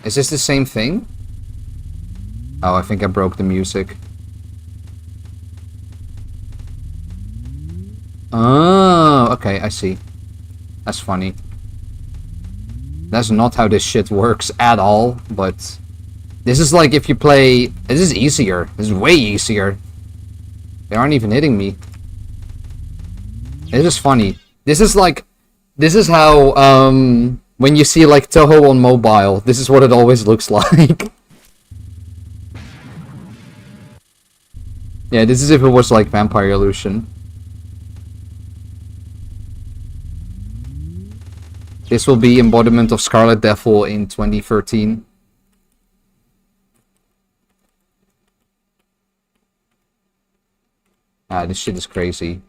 Is this the same thing? Oh, I think I broke the music. Oh, okay, I see. That's funny. That's not how this shit works at all, but... This is like if you play... This is easier. This is way easier. They aren't even hitting me. It is funny. This is like... This is how, when you see like Toho on mobile, this is what it always looks like. Yeah, this is if it was like Vampire Illusion. This will be embodiment of Scarlet Devil in 2013. Ah, this shit is crazy.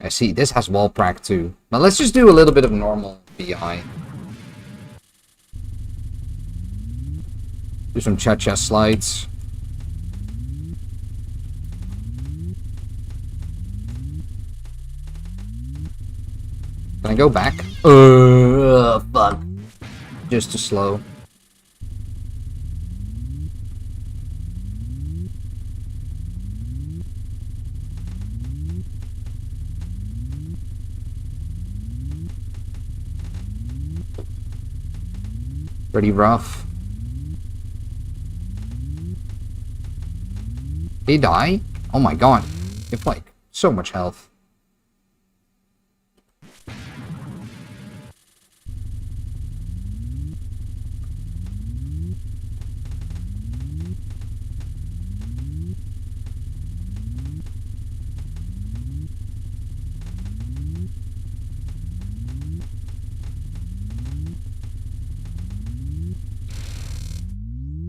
I see, this has wall prac too. Now let's just do a little bit of normal BI. Do some cha-cha slides. Can I go back? Fuck. Just too slow. Pretty rough. Did he die? Oh my god. You have like so much health.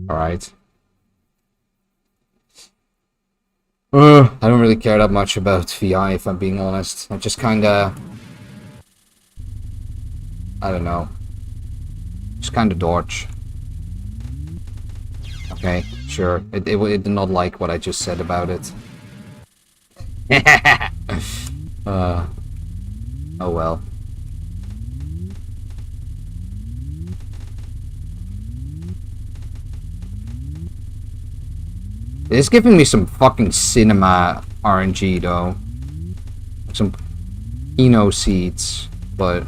Alright. I don't really care that much about VI, if I'm being honest. I just kinda... I don't know. Just kinda dodge. Okay, sure. It did not like what I just said about it. Oh well. It's giving me some fucking cinema RNG though. Some Eno seeds, but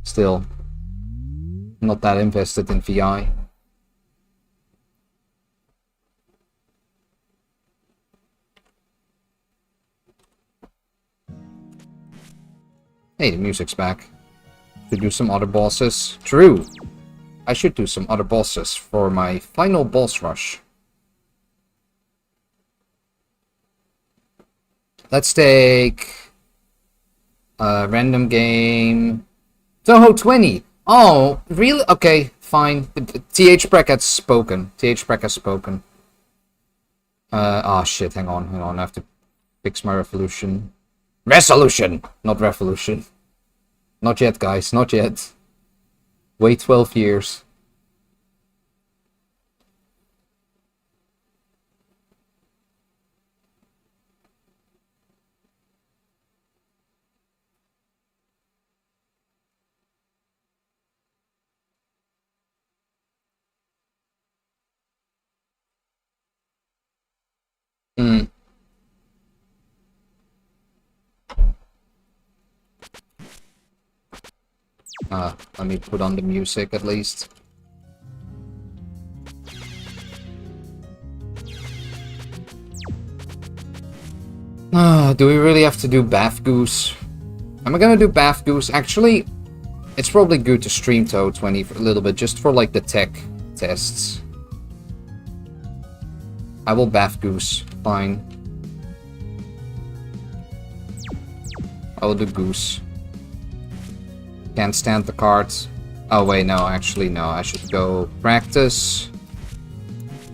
still not that invested in VI. Hey, the music's back. Should do some other bosses. True. I should do some other bosses for my final boss rush. Let's take a random game. Toho 20. Oh, really? Okay, fine. TH Prec has spoken. TH Prec has spoken. Oh shit, hang on. I have to fix my resolution. Resolution! Not revolution. Not yet, guys. Not yet. Wait 12 years. Let me put on the music at least. Do we really have to do Bath Goose? Am I gonna do Bath Goose? Actually, it's probably good to stream Toad 20 for a little bit, just for like the tech tests. I will Bath Goose. Fine. I will do Goose. Can't stand the cards. Oh wait, no, actually no. I should go practice.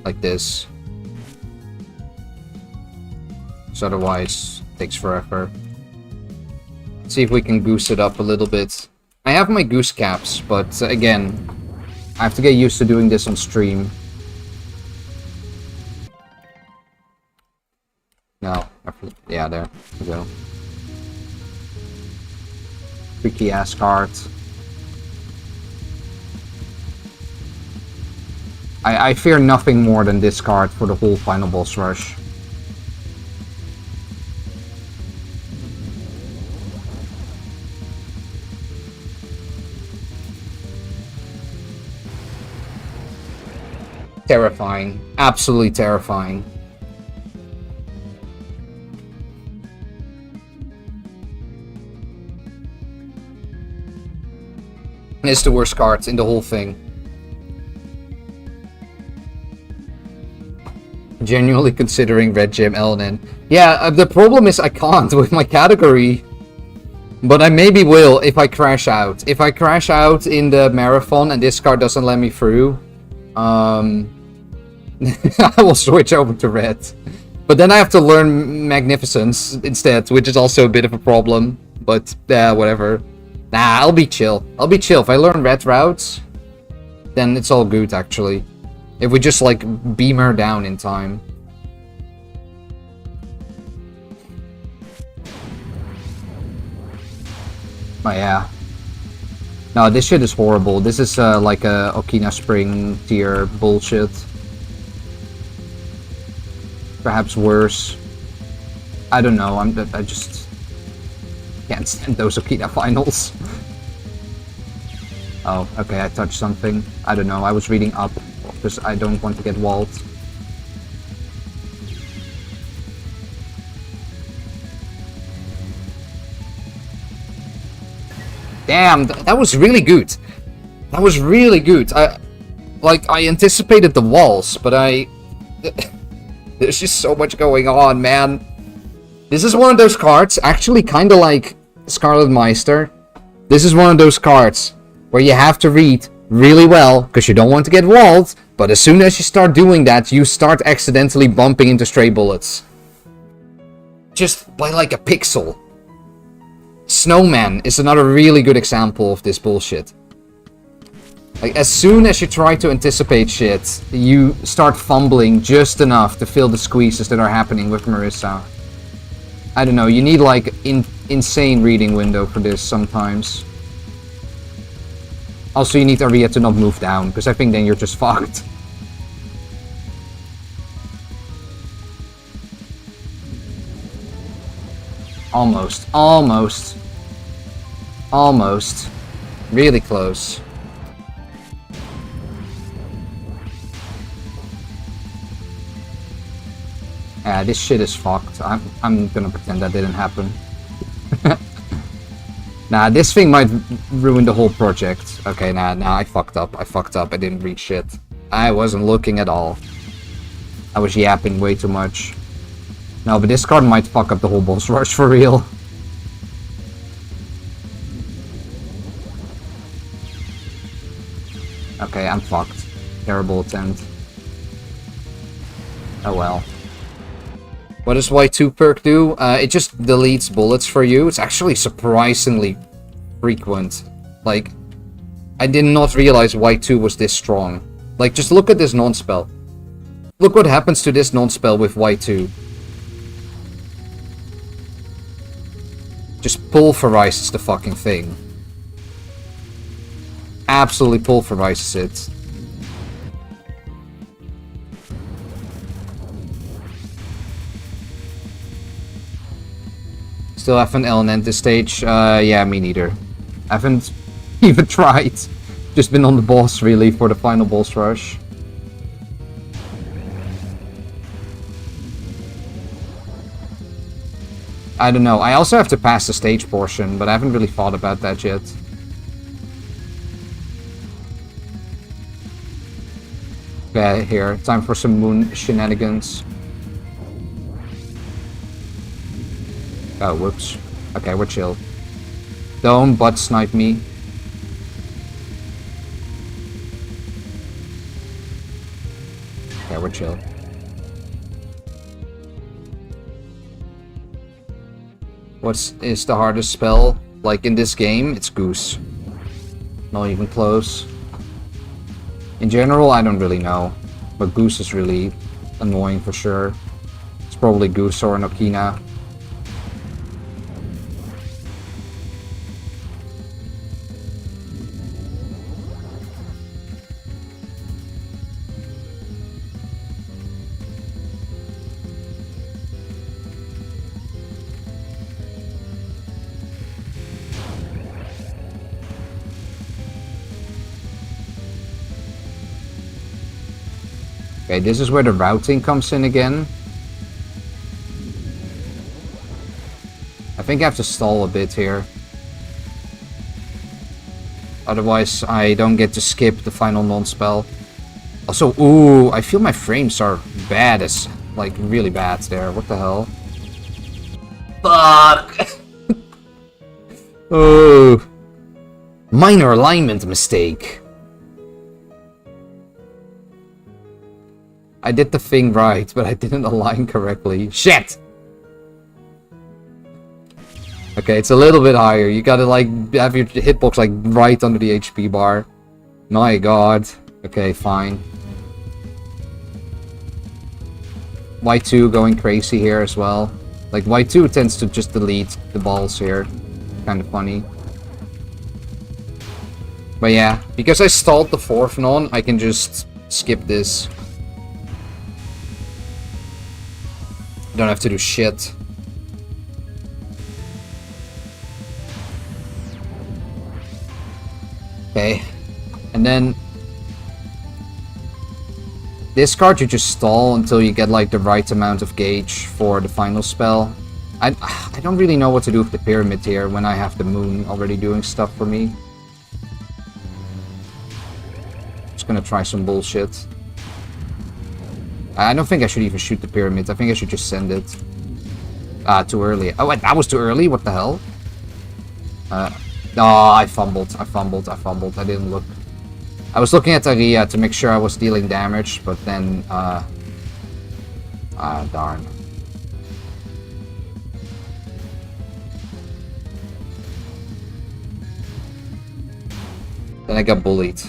Like this. So otherwise, it takes forever. See if we can goose it up a little bit. I have my goose caps, but again, I have to get used to doing this on stream. No, yeah, there we go. Freaky ass card. I fear nothing more than this card for the whole final boss rush. Terrifying. Absolutely terrifying. And it's the worst card in the whole thing. Genuinely considering Red Gem Elnin. Yeah, the problem is I can't with my category. But I maybe will if I crash out. If I crash out in the marathon and this card doesn't let me through, I will switch over to red. But then I have to learn Magnificence instead, which is also a bit of a problem. But, whatever. Nah, I'll be chill. I'll be chill. If I learn red routes, then it's all good, actually. If we just, like, beam her down in time. Oh, yeah. No, this shit is horrible. This is, like a Okina Spring tier bullshit. Perhaps worse. I don't know. I just can't stand those Okina finals. Oh, okay. I touched something. I don't know. I was reading up because I don't want to get walled. Damn, that was really good. That was really good. I anticipated the walls, but there's just so much going on, man. This is one of those cards, actually kind of like Scarlet Meister. This is one of those cards where you have to read really well, because you don't want to get walled, but as soon as you start doing that, you start accidentally bumping into stray bullets. Just by like a pixel. Snowman is another really good example of this bullshit. Like, as soon as you try to anticipate shit, you start fumbling just enough to feel the squeezes that are happening with Marissa. I don't know, you need like insane reading window for this sometimes. Also, you need Aria to not move down, because I think then you're just fucked. Almost. Almost. Almost. Really close. Yeah, this shit is fucked. I'm gonna pretend that didn't happen. Nah, this thing might ruin the whole project. Okay, nah, I fucked up. I fucked up. I didn't read shit. I wasn't looking at all. I was yapping way too much. No, but this card might fuck up the whole boss rush for real. Okay, I'm fucked. Terrible attempt. Oh well. What does Y2 perk do? It just deletes bullets for you. It's actually surprisingly frequent. Like, I did not realize Y2 was this strong. Like, just look at this non-spell. Look what happens to this non-spell with Y2. Just pulverizes the fucking thing. Absolutely pulverizes it. Still haven't LNN this stage? Yeah, me neither. I haven't even tried. Just been on the boss, really, for the final boss rush. I don't know. I also have to pass the stage portion, but I haven't really thought about that yet. Okay, here. Time for some moon shenanigans. Oh, whoops. Okay, we're chill. Don't butt snipe me. Okay, we're chill. What is the hardest spell? Like in this game, it's Goose. Not even close. In general, I don't really know. But Goose is really annoying for sure. It's probably Goose or Nokina. Okay, this is where the routing comes in again. I think I have to stall a bit here. Otherwise, I don't get to skip the final non-spell. Also, ooh, I feel my frames are bad as, like, really bad there. What the hell? Fuck! Oh. Minor alignment mistake. I did the thing right, but I didn't align correctly. Shit! Okay, it's a little bit higher. You gotta, like, have your hitbox, like, right under the HP bar. My god. Okay, fine. Y2 going crazy here as well. Like, Y2 tends to just delete the balls here. Kind of funny. But yeah, because I stalled the fourth non, I can just skip this. Don't have to do shit. Okay. And then this card you just stall until you get like the right amount of gauge for the final spell. I don't really know what to do with the pyramid here when I have the moon already doing stuff for me. Just gonna try some bullshit. I don't think I should even shoot the pyramid. I think I should just send it. Too early. Oh, wait, that was too early? What the hell? Oh, I fumbled. I didn't look. I was looking at Aria to make sure I was dealing damage, but then, darn. Then I got bullied.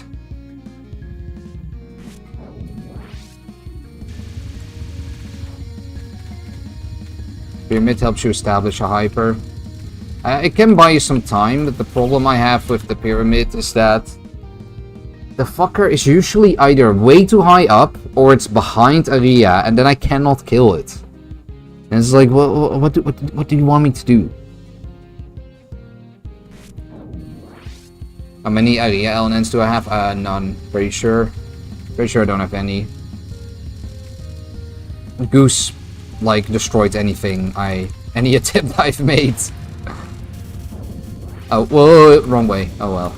Pyramid helps you establish a hyper. It can buy you some time, but the problem I have with the pyramid is that the fucker is usually either way too high up or it's behind Aria, and then I cannot kill it. And it's like, what do you want me to do? How many Aria LNNs do I have? None. Pretty sure. Pretty sure I don't have any. Goose, like, destroyed anything any attempt I've made. Oh, whoa, wrong way. Oh well.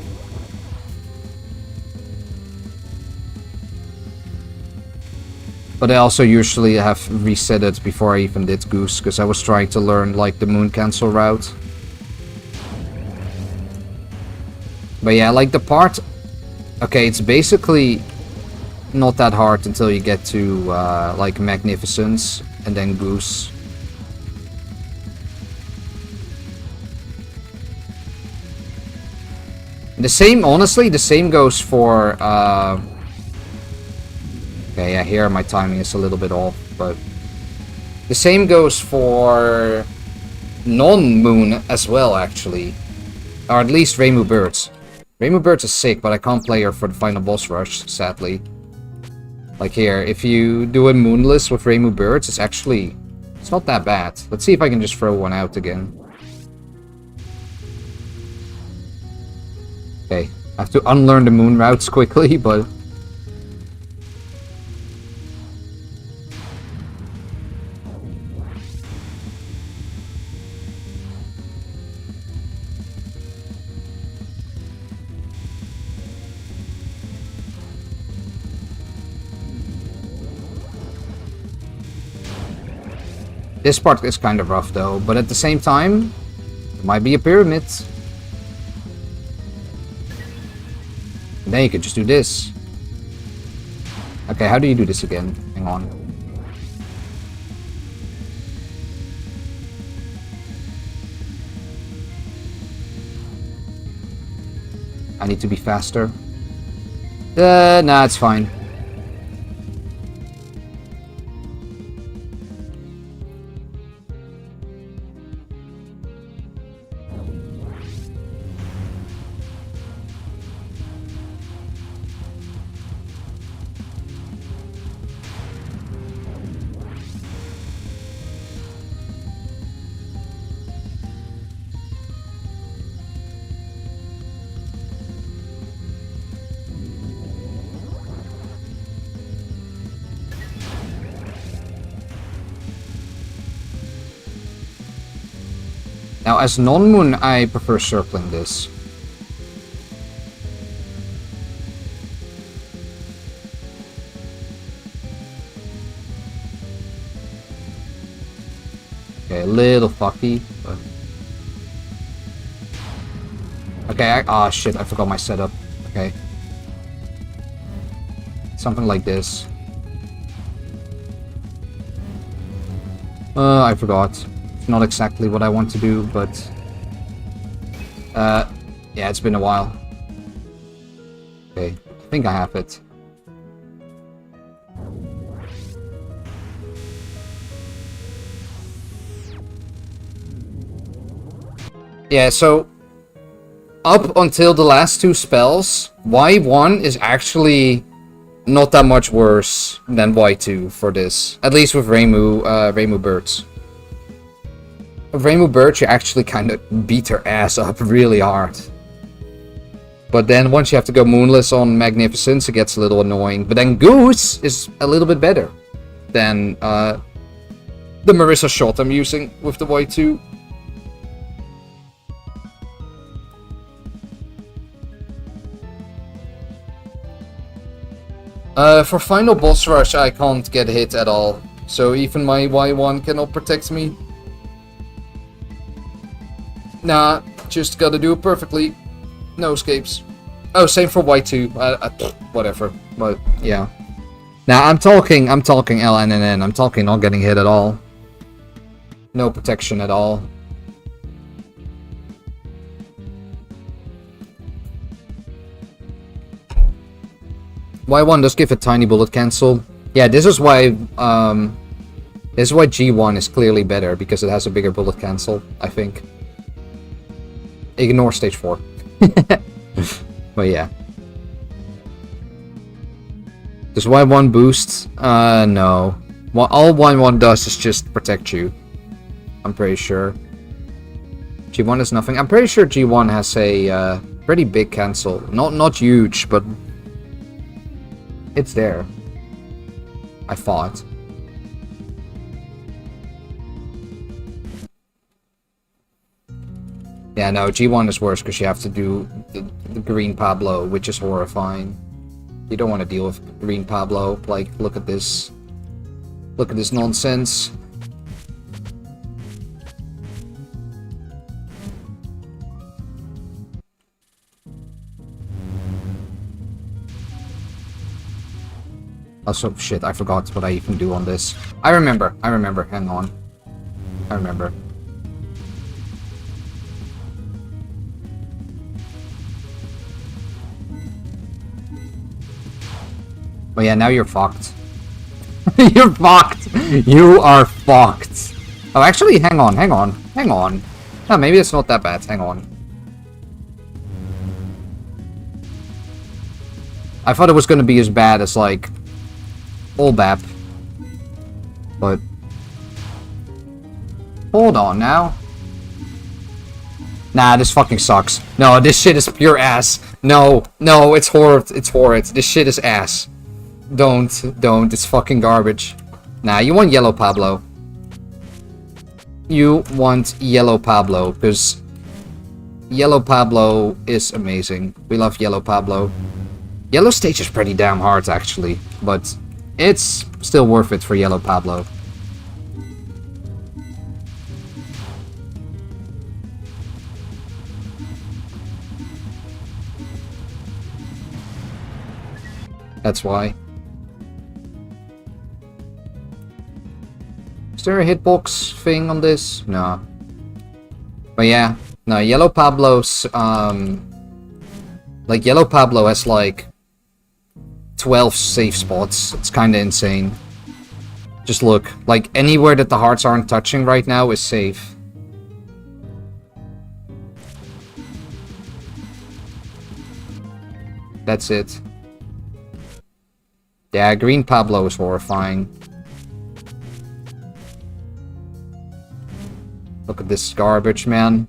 But I also usually have reset it before I even did Goose, because I was trying to learn, like, the moon cancel route. But yeah, like, the part... Okay, it's basically not that hard until you get to, like, Magnificence, and then Goose. The same, honestly, the same goes for, okay, yeah, here my timing is a little bit off, but... The same goes for non-moon as well, actually. Or at least Reimu Birds. Reimu Birds is sick, but I can't play her for the final boss rush, sadly. Like here, if you do a moonless with Reimu Birds, it's actually... It's not that bad. Let's see if I can just throw one out again. Okay, I have to unlearn the moon routes quickly, but... This part is kind of rough though, but at the same time, it might be a pyramid. And then you could just do this. Okay, how do you do this again? Hang on. I need to be faster. Nah, it's fine. Now, as non-moon, I prefer circling this. Okay, a little fucky, but... Okay, ah, shit, I forgot my setup. Okay. Something like this. I forgot. Not exactly what I want to do, but yeah, it's been a while. Okay, I think I have it. Yeah, so up until the last two spells, Y1 is actually not that much worse than Y2 for this, at least with Reimu Birds. Reimu Birch, you actually kind of beat her ass up really hard. But then once you have to go Moonless on Magnificence, it gets a little annoying. But then Goose is a little bit better than the Marissa shot I'm using with the Y2. For final boss rush, I can't get hit at all. So even my Y1 cannot protect me. Nah, just gotta do it perfectly. No escapes. Oh, same for Y2. Whatever. But yeah. Now I'm talking LNNN. I'm talking not getting hit at all. No protection at all. Y1 does give a tiny bullet cancel. Yeah, this is why G1 is clearly better, because it has a bigger bullet cancel, I think. Ignore stage 4. But yeah. Does Y1 boost? No. All Y1 does is just protect you. I'm pretty sure. G1 is nothing. I'm pretty sure G1 has a pretty big cancel. Not huge, but it's there. I thought. Yeah, no, G1 is worse because you have to do the green Pablo, which is horrifying. You don't want to deal with green Pablo. Like, look at this. Look at this nonsense. Also, shit, I forgot what I even do on this. I remember, hang on. I remember. But yeah, now you're fucked. You're fucked! You are fucked! Oh, actually, hang on. No, maybe it's not that bad, hang on. I thought it was gonna be as bad as, like, Olbap. But... hold on now. Nah, this fucking sucks. No, this shit is pure ass. No, no, it's horrid. It's horrid. This shit is ass. Don't. It's fucking garbage. Nah, you want yellow Pablo. You want yellow Pablo, because yellow Pablo is amazing. We love yellow Pablo. Yellow stage is pretty damn hard, actually, but it's still worth it for yellow Pablo. That's why. Is there a hitbox thing on this? No. But yeah, no, Yellow Pablo's, like, Yellow Pablo has, like, 12 safe spots. It's kinda insane. Just look, like, anywhere that the hearts aren't touching right now is safe. That's it. Yeah, green Pablo is horrifying. Look at this garbage, man.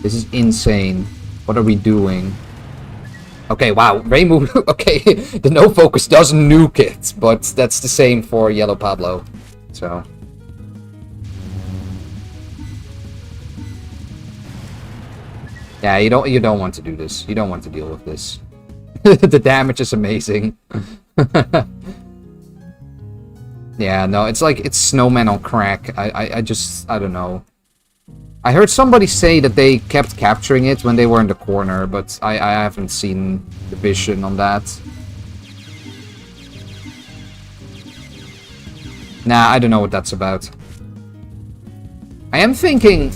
This is insane. What are we doing? Okay, wow. Raymu. Okay, the no focus does nuke it, but that's the same for yellow Pablo. So. Yeah, you don't want to do this. You don't want to deal with this. The damage is amazing. Yeah, no, it's like, it's Snowman on crack. I don't know. I heard somebody say that they kept capturing it when they were in the corner, but I haven't seen the vision on that. Nah, I don't know what that's about. I am thinking,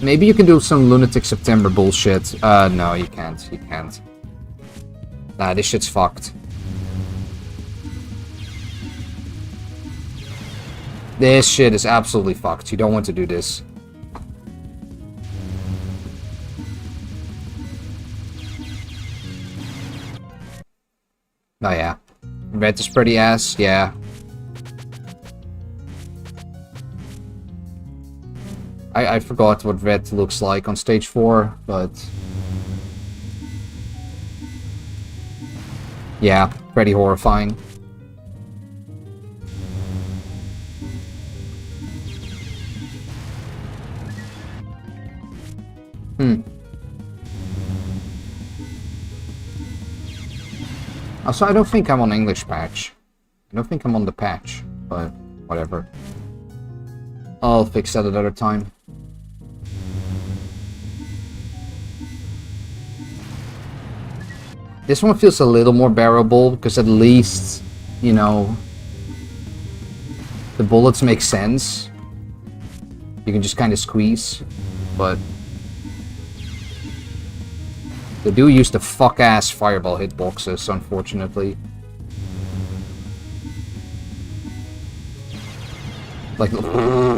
maybe you can do some Lunatic September bullshit. No, you can't. You can't. Nah, this shit's fucked. This shit is absolutely fucked. You don't want to do this. Oh yeah. Red is pretty ass, yeah. I forgot what red looks like on stage 4, but... yeah, pretty horrifying. Also, I don't think I'm on English patch. I don't think I'm on the patch, but whatever. I'll fix that another time. This one feels a little more bearable, because at least, you know, the bullets make sense. You can just kind of squeeze, but they do use the fuck-ass fireball hitboxes, unfortunately. Like,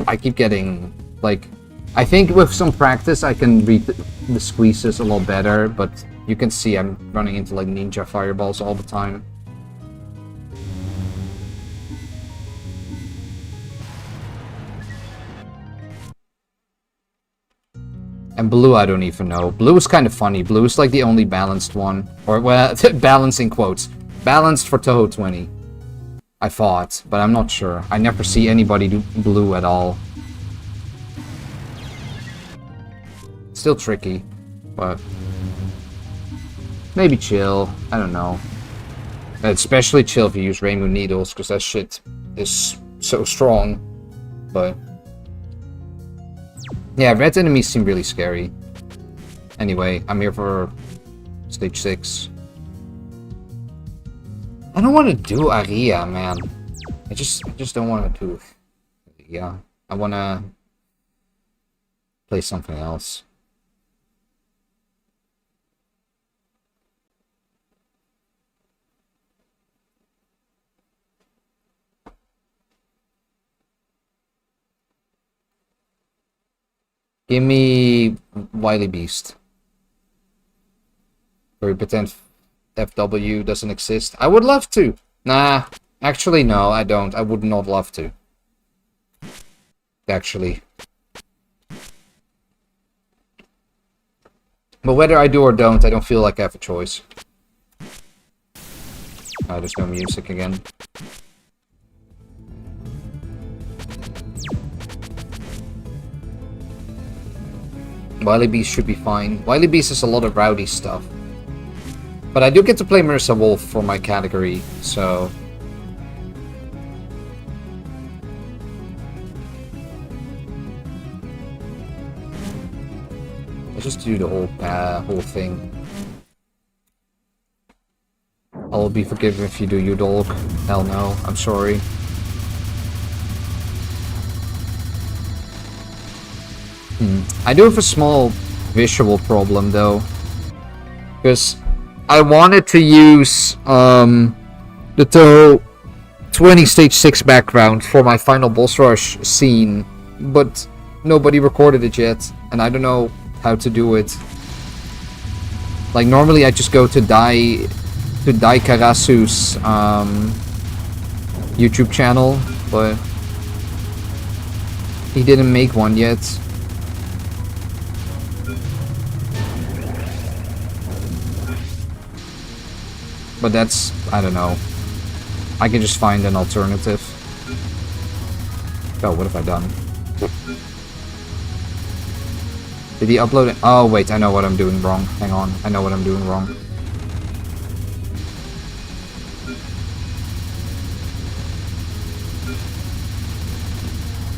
I keep getting, like... I think with some practice I can read the squeezes a lot better, but you can see I'm running into, like, ninja fireballs all the time. And blue, I don't even know. Blue is kind of funny. Blue is like the only balanced one. Or, well, balancing quotes. Balanced for Toho 20. I thought, but I'm not sure. I never see anybody do blue at all. Still tricky, but... maybe chill. I don't know. Especially chill if you use Rainbow Needles, because that shit is so strong. But... yeah, red enemies seem really scary. Anyway, I'm here for stage 6. I don't want to do Aria, man. I just don't want to do Aria. I want to play something else. Give me Wily Beast. Or we pretend FW doesn't exist. I would love to. Nah, actually no, I don't. I would not love to. Actually. But whether I do or don't, I don't feel like I have a choice. Oh, there's no music again. Wily Beast should be fine. Wily Beast is a lot of rowdy stuff. But I do get to play Marissa Wolf for my category, so... Let's just do the whole thing. I'll be forgiven if you do, you dog. Hell no, I'm sorry. I do have a small visual problem though. Because I wanted to use the Toho 20 stage 6 background for my final boss rush scene, but nobody recorded it yet, and I don't know how to do it. Like normally I just go to Dai Karasu's YouTube channel, but he didn't make one yet. But that's, I don't know. I can just find an alternative. Oh, what have I done? Did he upload it? Oh, wait, I know what I'm doing wrong. Hang on, I know what I'm doing wrong.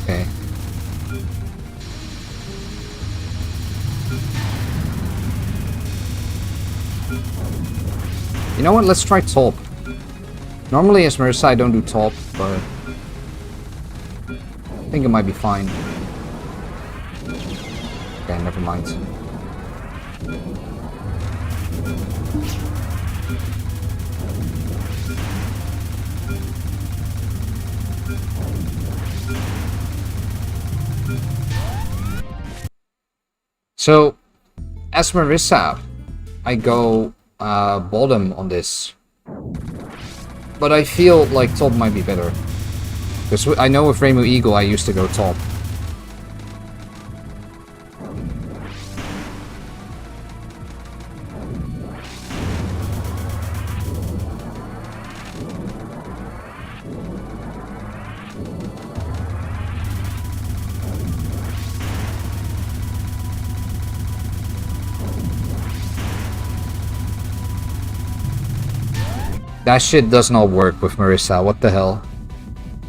Okay. You know what? Let's try top. Normally as Marissa I don't do top, but I think it might be fine. Okay, never mind. So, as Marissa, I go bottom on this, but I feel like top might be better, because I know with Rainbow Eagle I used to go top. That shit does not work with Marissa, what the hell?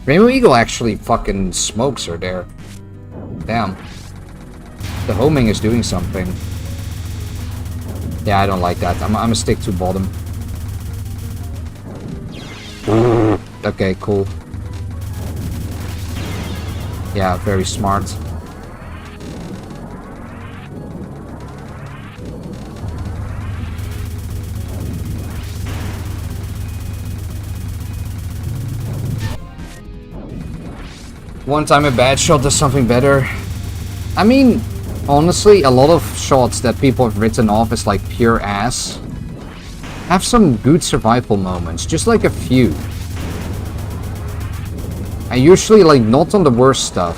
Rainbow Eagle actually fucking smokes her there. Damn. The homing is doing something. Yeah, I don't like that. I'm gonna stick to bottom. Okay, cool. Yeah, very smart. One time a bad shot does something better. I mean, honestly, a lot of shots that people have written off as like pure ass have some good survival moments, just like a few. And usually like not on the worst stuff,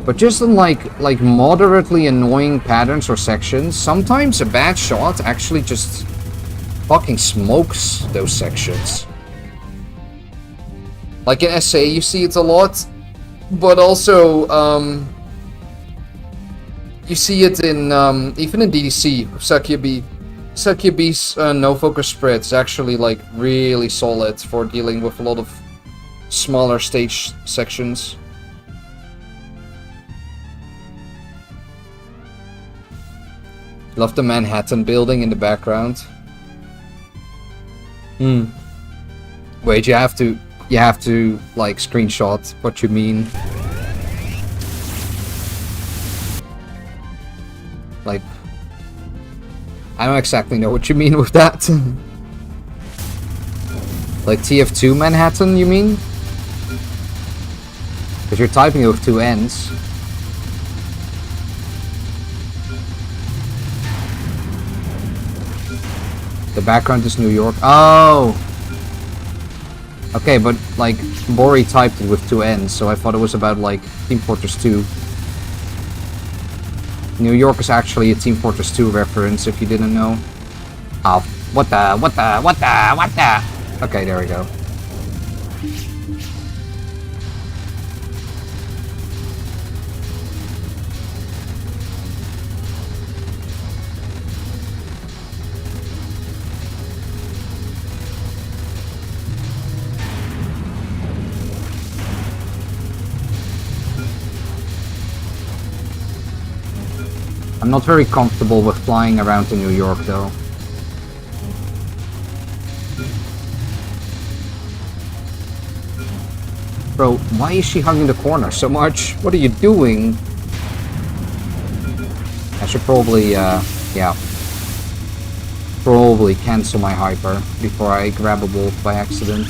but just on like moderately annoying patterns or sections. Sometimes a bad shot actually just fucking smokes those sections. Like in SA you see it a lot. But also, you see it in, even in DDC, Sakyab's no-focus spread is actually, like, really solid for dealing with a lot of smaller stage sections. Love the Manhattan building in the background. Wait, you have to, like, screenshot what you mean. Like, I don't exactly know what you mean with that. Like TF2 Manhattan, you mean? Because you're typing it with two N's. The background is New York. Oh! Okay, but like Bori typed it with two N's, so I thought it was about like Team Fortress 2. New York is actually a Team Fortress 2 reference, if you didn't know. Oh, what the? Okay, there we go. I'm not very comfortable with flying around to New York, though. Bro, why is she hugging the corner so much? What are you doing? I should probably, yeah. Probably cancel my hyper before I grab a wolf by accident.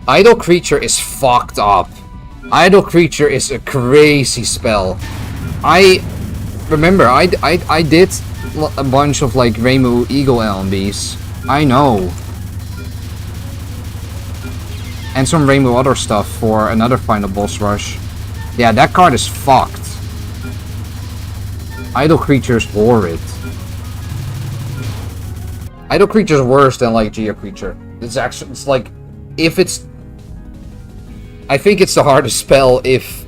Idle Creature is fucked up. Idle Creature is a crazy spell. I remember I did a bunch of like Rainbow Eagle LMBs. I know. And some Rainbow other stuff for another final boss rush. Yeah, that card is fucked. Idle Creature is horrid. Idle Creature is worse than like Geo Creature. It's actually, it's like, if it's... I think it's the hardest spell if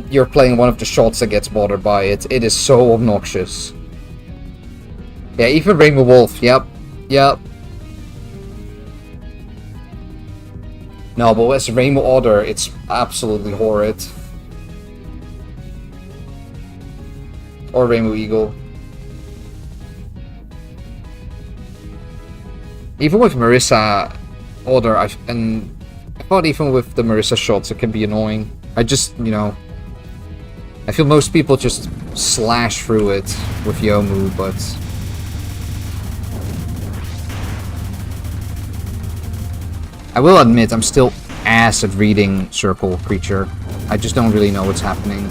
you're playing one of the shots that gets bothered by it. It is so obnoxious. Yeah, even Rainbow Wolf, yep. Yep. No, but as Rainbow Otter, it's absolutely horrid. Or Rainbow Eagle. Even with Marissa Otter, I thought even with the Marissa shots it can be annoying. I just, you know... I feel most people just slash through it with Yomu, but... I will admit, I'm still ass at reading Circle Creature. I just don't really know what's happening.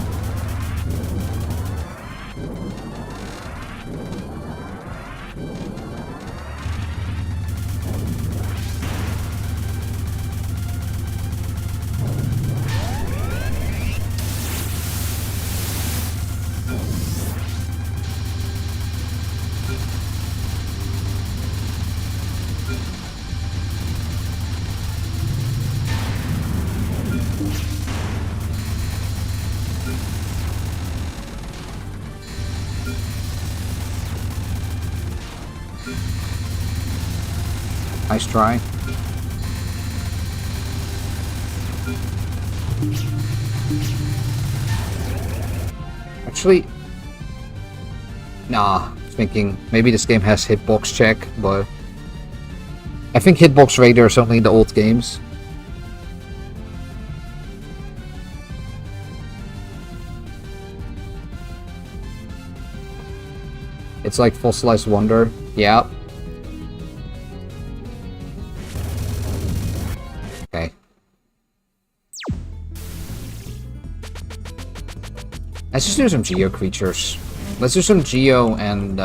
Nice try. Actually, nah, thinking maybe this game has hitbox check, but I think hitbox radar is only in the old games. It's like Fossilized Wonder, yeah. Okay. Let's just do some Geo creatures. Let's do some Geo and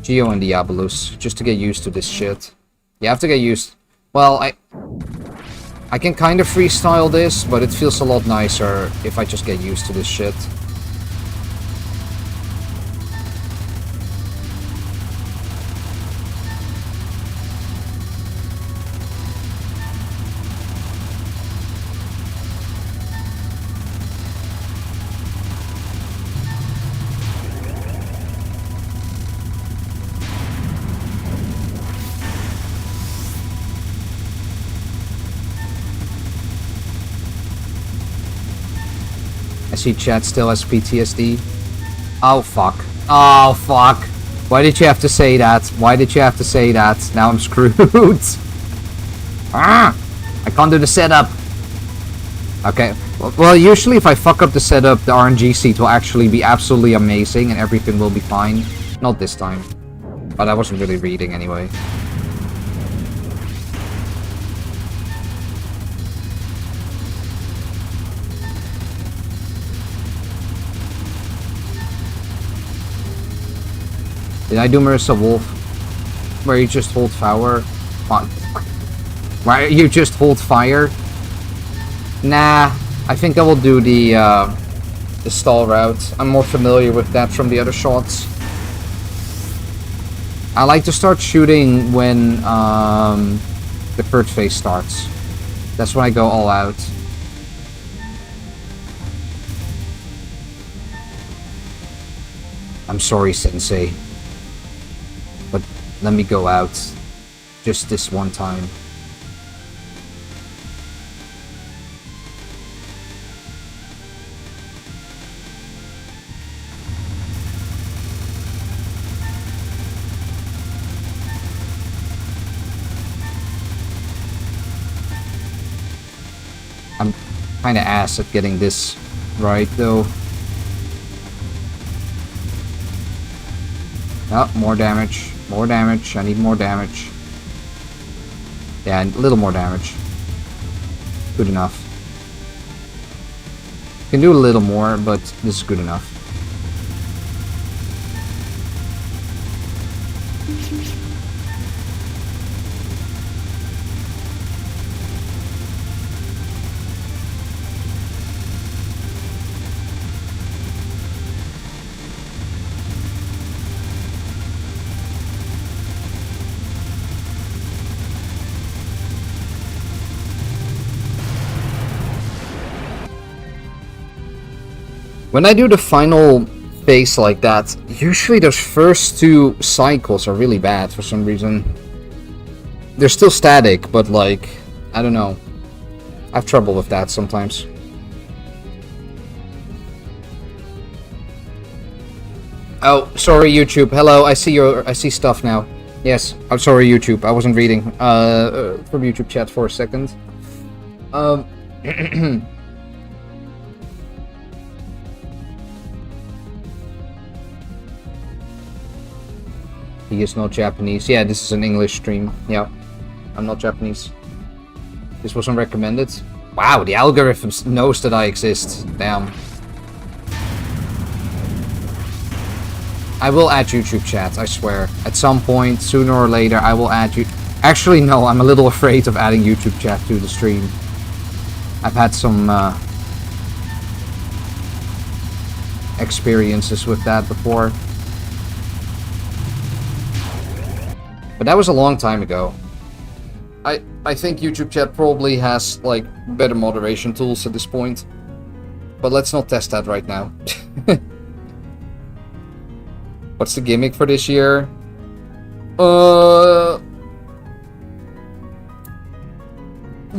Diabolus, just to get used to this shit. You have to get used... Well, I can kind of freestyle this, but it feels a lot nicer if I just get used to this shit. I see chat still has PTSD. Oh fuck. Oh fuck. Why did you have to say that? Why did you have to say that? Now I'm screwed. Ah! I can't do the setup. Okay. Well, usually if I fuck up the setup, the RNG seat will actually be absolutely amazing and everything will be fine. Not this time. But I wasn't really reading anyway. Did I do Marissa Wolf? Where you just hold fire? Why you just hold fire? Nah, I think I will do the stall route. I'm more familiar with that from the other shots. I like to start shooting when the third phase starts. That's when I go all out. I'm sorry, Sensei. But let me go out. Just this one time. I'm kinda ass at getting this right, though. Oh, more damage. More damage. I need more damage. Yeah, a little more damage. Good enough. Can do a little more, but this is good enough. When I do the final phase like that, usually those first two cycles are really bad for some reason. They're still static, but like, I don't know. I have trouble with that sometimes. Oh, sorry YouTube. Hello, I see stuff now. Yes, I'm sorry YouTube. I wasn't reading from YouTube chat for a second. He is not Japanese. Yeah, this is an English stream. Yeah, I'm not Japanese. This wasn't recommended. Wow, the algorithm knows that I exist. Damn. I will add YouTube chat, I swear. At some point, sooner or later, I will add you. Actually, no, I'm a little afraid of adding YouTube chat to the stream. I've had some experiences with that before. But that was a long time ago. I think YouTube chat probably has, like, better moderation tools at this point. But let's not test that right now. What's the gimmick for this year? You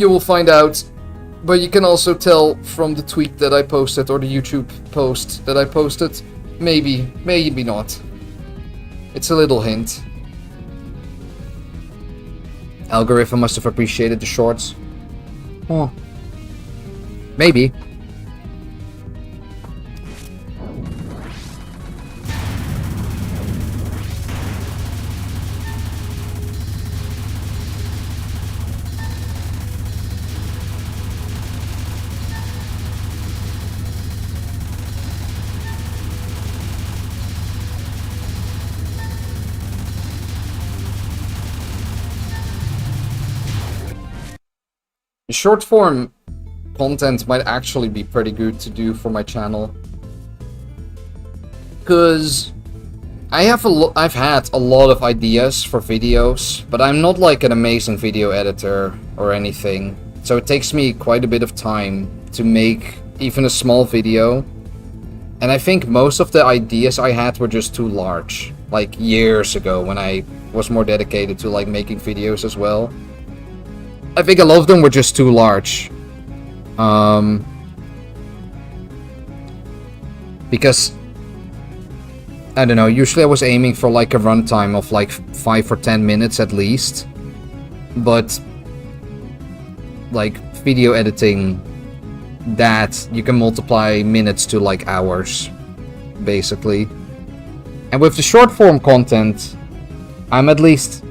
will find out. But you can also tell from the tweet that I posted, or the YouTube post that I posted. Maybe, maybe not. It's a little hint. Algorithm must have appreciated the shorts. Oh. Maybe. Short form content might actually be pretty good to do for my channel, because I've had a lot of ideas for videos, but I'm not like an amazing video editor or anything, so it takes me quite a bit of time to make even a small video. And I think most of the ideas I had were just too large, like years ago when I was more dedicated to like making videos as well. I think a lot of them were just too large. Because, I don't know, usually I was aiming for like a runtime of like 5 or 10 minutes at least. But, like, video editing, that you can multiply minutes to like hours, basically. And with the short form content, I'm at least,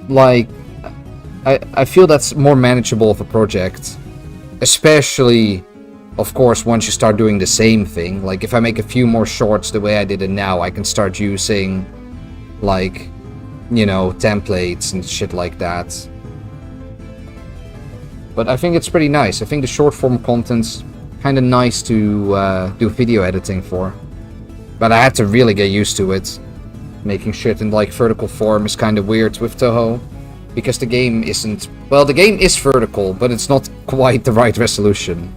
like, I feel that's more manageable of a project. Especially, of course, once you start doing the same thing. Like, if I make a few more shorts the way I did it now, I can start using, like, you know, templates and shit like that. But I think it's pretty nice. I think the short form content's kind of nice to do video editing for. But I had to really get used to it. Making shit in like vertical form is kind of weird with Toho. Because the game isn't... Well, the game is vertical, but it's not quite the right resolution.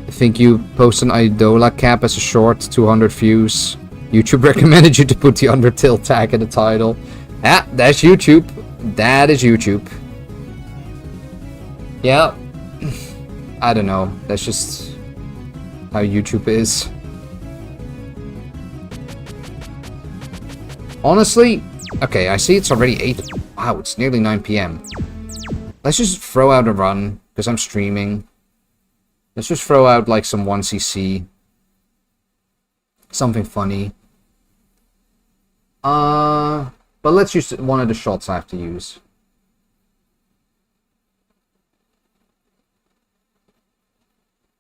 I think you post an Idola cap as a short, 200 views. YouTube recommended you to put the Undertale tag in the title. Ah, that's YouTube. That is YouTube. Yeah. I don't know. That's just how YouTube is. Honestly, okay, I see it's already 8. Wow, it's nearly 9 PM. Let's just throw out a run, because I'm streaming. Let's just throw out like some 1cc. Something funny. But let's use one of the shots I have to use.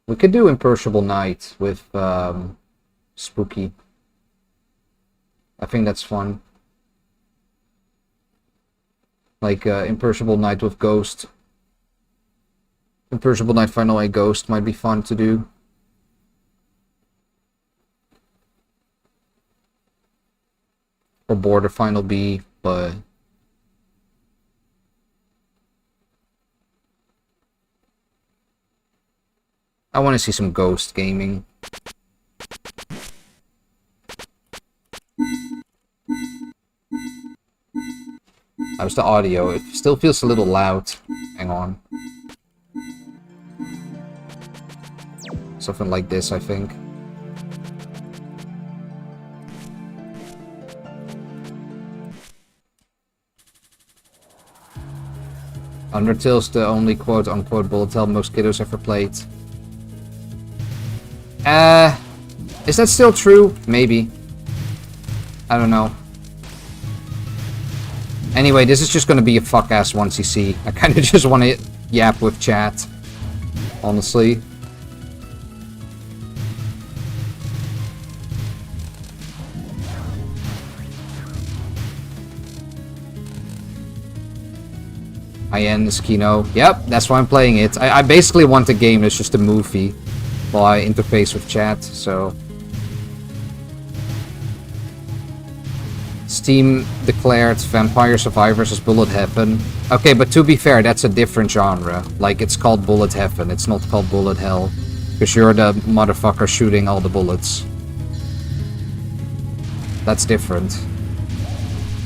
We could do Imperishable Night with Spooky. I think that's fun. Like Imperishable Night with Ghost. Imperishable Night Final A Ghost might be fun to do. Or Border Final B, but... I want to see some Ghost gaming. How's the audio? It still feels a little loud. Hang on. Something like this, I think. Undertale's the only quote-unquote bullet hell most kiddos ever played. Is that still true? Maybe. I don't know. Anyway, this is just gonna be a fuck-ass 1cc. I kinda just wanna yap with chat. Honestly. I end this Kino. Yep, that's why I'm playing it. I basically want a game that's just a movie while I interface with chat, so... Steam declared Vampire Survivors as Bullet Heaven. Okay, but to be fair, that's a different genre. Like, it's called Bullet Heaven, it's not called Bullet Hell. Because you're the motherfucker shooting all the bullets. That's different.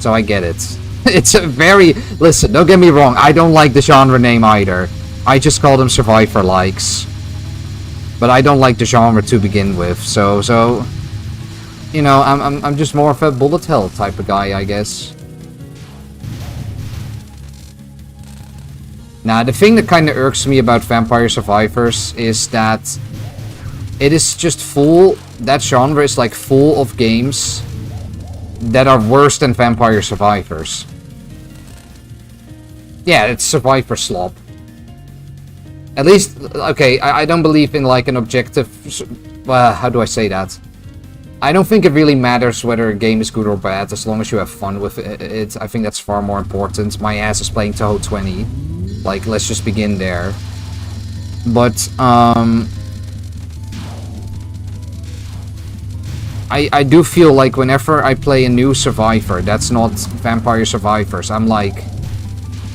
So I get it. It's a very... Listen, don't get me wrong, I don't like the genre name either. I just call them Survivor likes. But I don't like the genre to begin with, so... You know, I'm just more of a bullet hell type of guy, I guess. Now, the thing that kind of irks me about Vampire Survivors is that it is just full... That genre is like full of games that are worse than Vampire Survivors. Yeah, it's Survivor slop. At least, okay, I don't believe in like an objective... how do I say that? I don't think it really matters whether a game is good or bad, as long as you have fun with it. I think that's far more important. My ass is playing Toho 20. Like, let's just begin there. But, I do feel like whenever I play a new Survivor that's not Vampire Survivors, I'm like...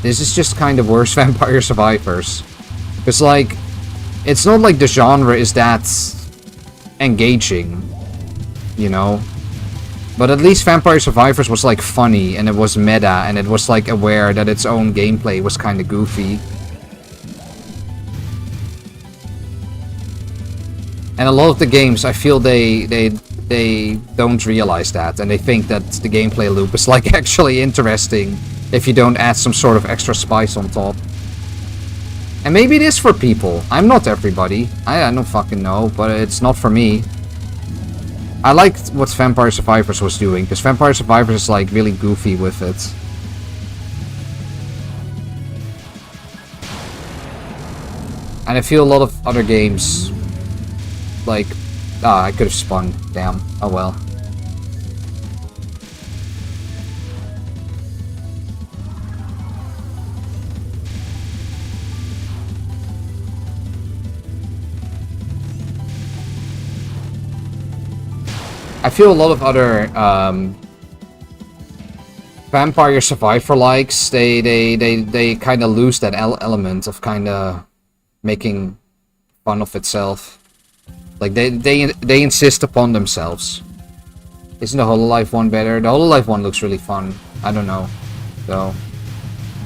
This is just kind of worse Vampire Survivors. Because, like, it's not like the genre is that engaging. You know, but at least Vampire Survivors was like funny and it was meta and it was like aware that its own gameplay was kind of goofy. And a lot of the games, I feel they don't realize that, and they think that the gameplay loop is like actually interesting if you don't add some sort of extra spice on top. And maybe it is for people. I'm not everybody. I don't fucking know, but it's not for me. I liked what Vampire Survivors was doing, because Vampire Survivors is like really goofy with it. And I feel a lot of other games like... Ah, I could have spun. Damn. Oh well. I feel a lot of other Vampire Survivor likes, they kind of lose that element of kind of making fun of itself. Like they insist upon themselves. Isn't the Hololive one better? The Hololive one looks really fun. I don't know, though.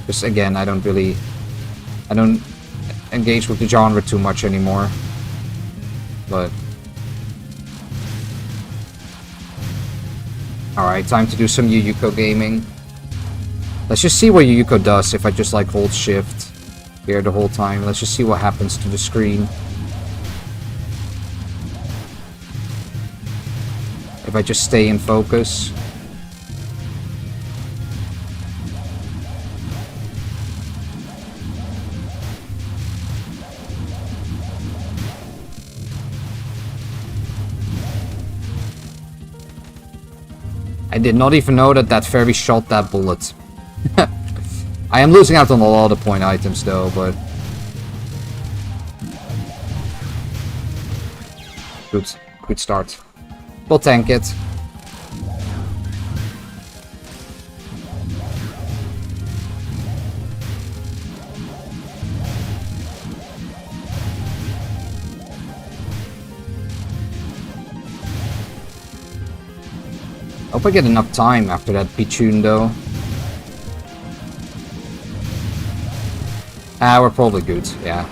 Just again, I don't engage with the genre too much anymore. But alright, time to do some Yuyuko gaming. Let's just see what Yuyuko does if I just like hold shift here the whole time. Let's just see what happens to the screen. If I just stay in focus. I did not even know that that fairy shot that bullet. I am losing out on a lot of point items though, but... Good start. We'll tank it. Hope I get enough time after that Pichun though. Ah, we're probably good, yeah.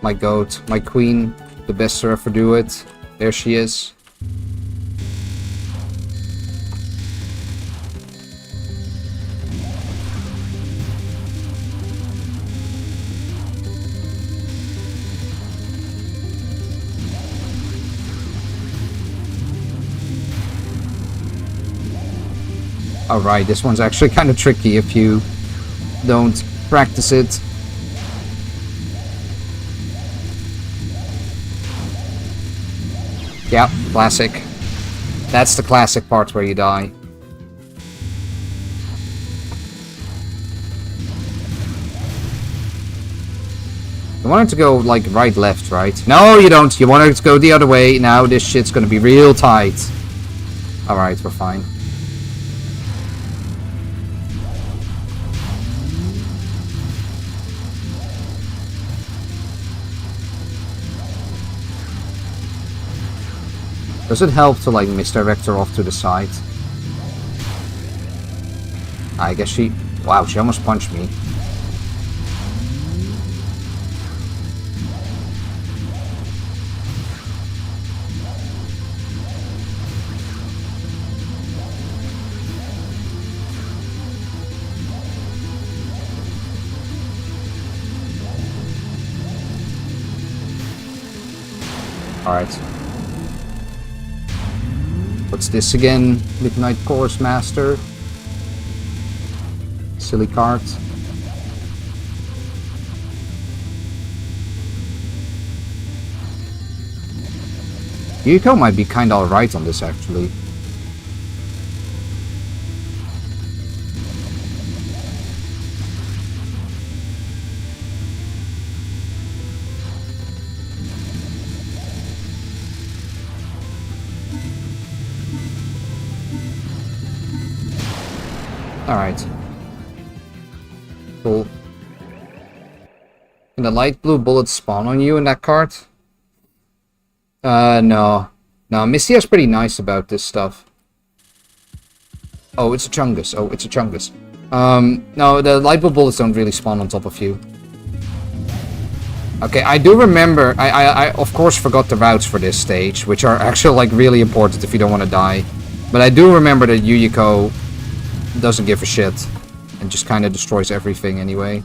My goat, my queen, the best to ever do it. There she is. Alright, this one's actually kind of tricky if you don't practice it. Yeah, classic. That's the classic part where you die. You want it to go, like, right, left, right? No, you don't! You want it to go the other way. Now this shit's gonna be real tight. Alright, we're fine. Does it help to like misdirect her off to the side? I guess she... Wow, she almost punched me. Alright. What's this again? Midnight Chorus Master. Silly card. Yuyuko might be kinda alright on this actually. Alright. Cool. Can the light blue bullets spawn on you in that card? No. No, Mistia's pretty nice about this stuff. Oh, it's a Chungus. Oh, it's a Chungus. No, the light blue bullets don't really spawn on top of you. Okay, I do remember, I of course forgot the routes for this stage, which are actually like really important if you don't want to die. But I do remember that Yuyiko doesn't give a shit and just kind of destroys everything anyway.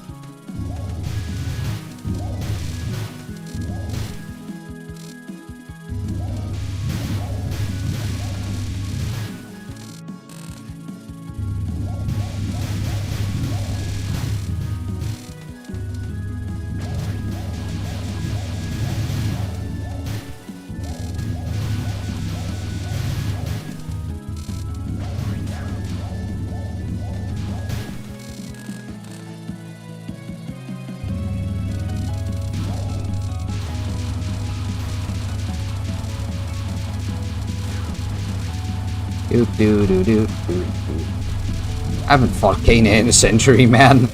I haven't fought Kana in a century, man.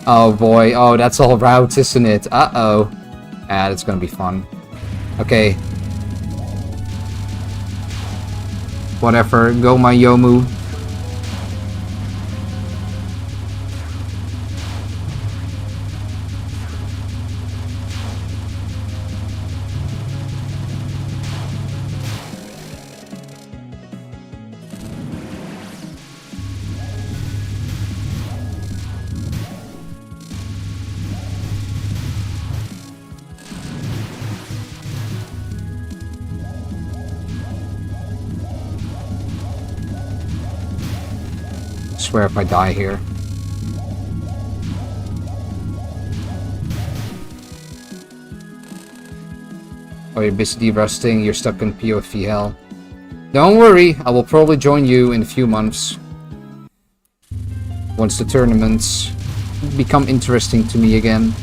Oh boy, oh that's all routes, isn't it? Uh-oh. Ah, that's gonna be fun. Okay. Whatever, go my Yomu. I swear if I die here. Oh, you're busy derusting, you're stuck in POV hell. Don't worry, I will probably join you in a few months. Once the tournaments become interesting to me again.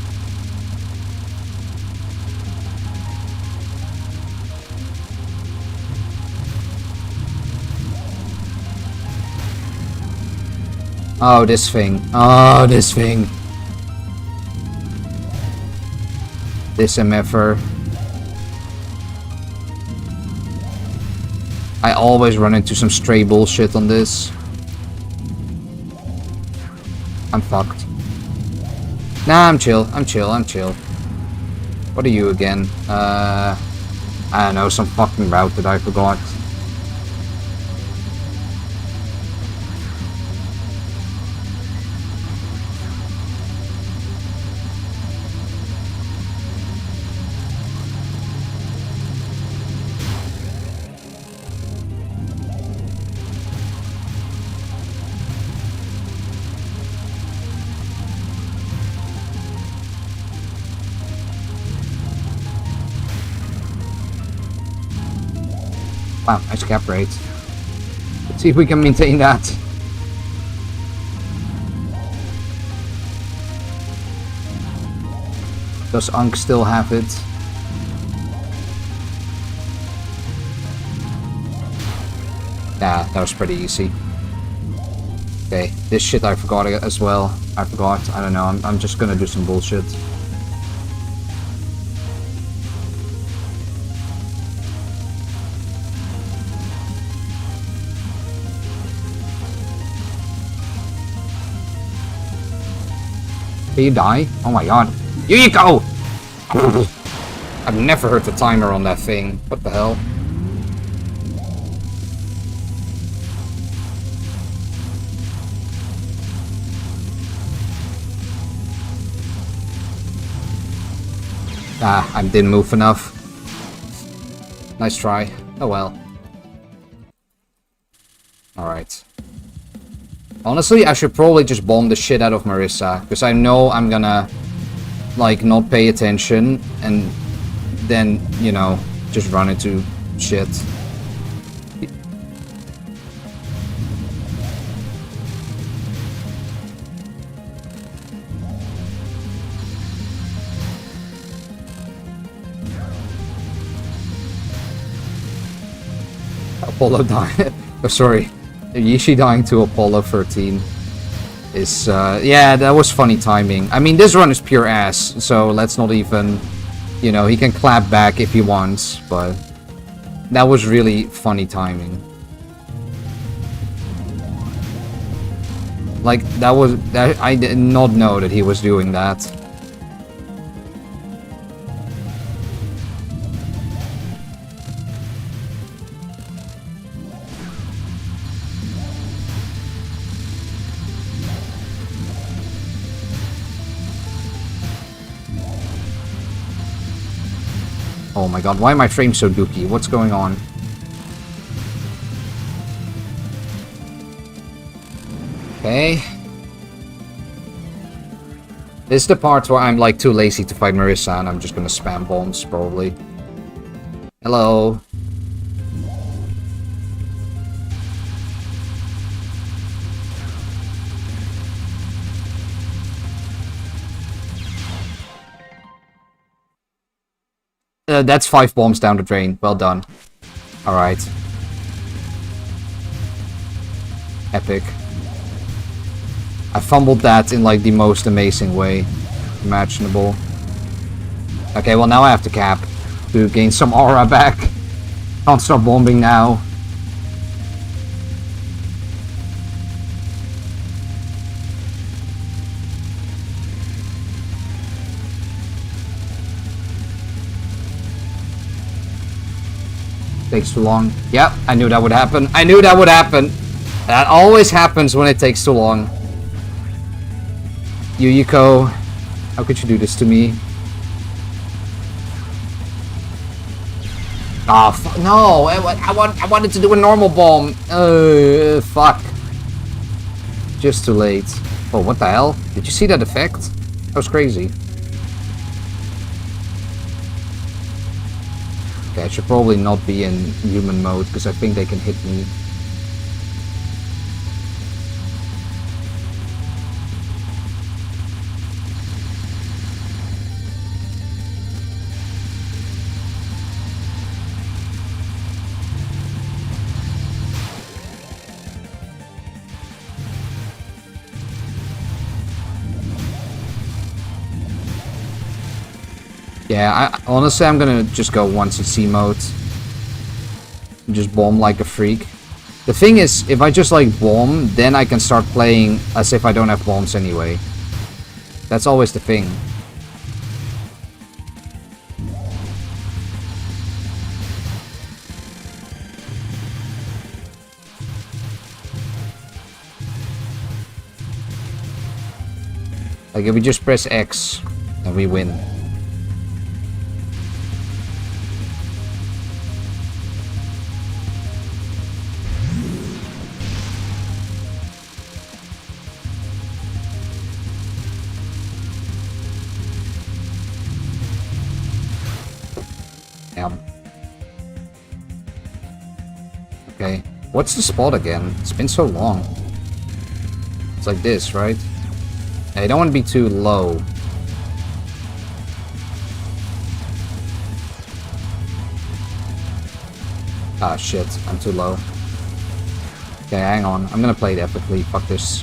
Oh, this thing. Oh, this thing. This MFer. I always run into some stray bullshit on this. I'm fucked. Nah, I'm chill. I'm chill. I'm chill. What are you again? I don't know, some fucking route that I forgot. Wow, nice cap rate. Let's see if we can maintain that. Does Unk still have it? Nah, that was pretty easy. Okay, this shit I forgot as well. I forgot. I don't know. I'm just gonna do some bullshit. Did you die? Oh my god. Here you go! I've never heard the timer on that thing. What the hell? Ah, I didn't move enough. Nice try. Oh well. Alright. Honestly, I should probably just bomb the shit out of Marissa, because I know I'm gonna, like, not pay attention, and then, you know, just run into shit. Apollo dying. Oh, sorry. Yishi dying to Apollo 13 is, yeah, that was funny timing. I mean, this run is pure ass, so let's not even, you know, he can clap back if he wants, but that was really funny timing. Like, that was, I did not know that he was doing that. Oh my god, why are my frames so dookie? What's going on? Okay. This is the part where I'm like too lazy to fight Marissa and I'm just gonna spam bombs, probably. Hello. That's 5 bombs down the drain. Well done. Alright. Epic. I fumbled that in like the most amazing way imaginable. Okay, well now I have to cap to gain some aura back. Can't stop bombing now. Takes too long. Yep, I knew that would happen. I knew that would happen. That always happens when it takes too long. Yuyiko, how could you do this to me? Oh, no! I wanted to do a normal bomb. Fuck. Just too late. Oh, what the hell? Did you see that effect? That was crazy. Okay, I should probably not be in human mode because I think they can hit me. Yeah, honestly, I'm gonna just go 1cc mode. And just bomb like a freak. The thing is, if I just like bomb, then I can start playing as if I don't have bombs anyway. That's always the thing. Like if we just press X, then we win. Okay, what's the spot again? It's been so long. It's like this, right? I don't want to be too low. Ah, shit, I'm too low. Okay, hang on. I'm gonna play it epically. Fuck this.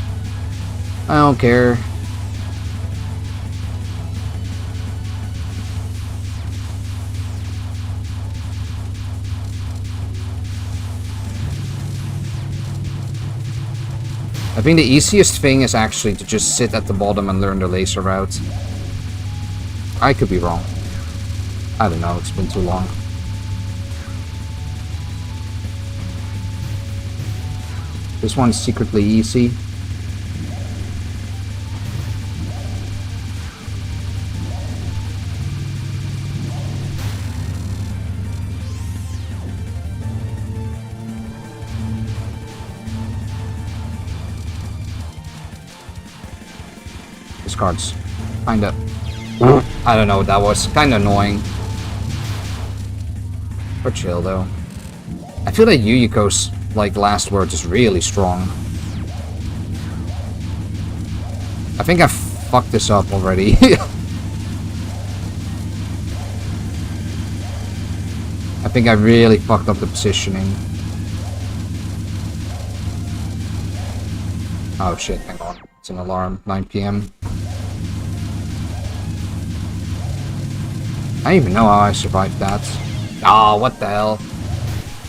I don't care. I think the easiest thing is actually to just sit at the bottom and learn the laser route. I could be wrong. I don't know, it's been too long. This one's secretly easy. Cards. Kinda. I don't know, that was kinda annoying. Or chill though. I feel like Yuyiko's like last words is really strong. I think I fucked this up already. I think I really fucked up the positioning. Oh shit, hang on. It's an alarm. 9 PM. I don't even know how I survived that. Oh, what the hell?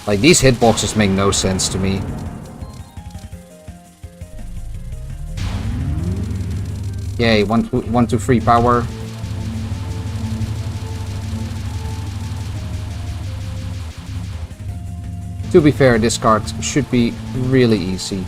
Like, these hitboxes make no sense to me. Yay, 1, 2, 3 power. To be fair, this card should be really easy.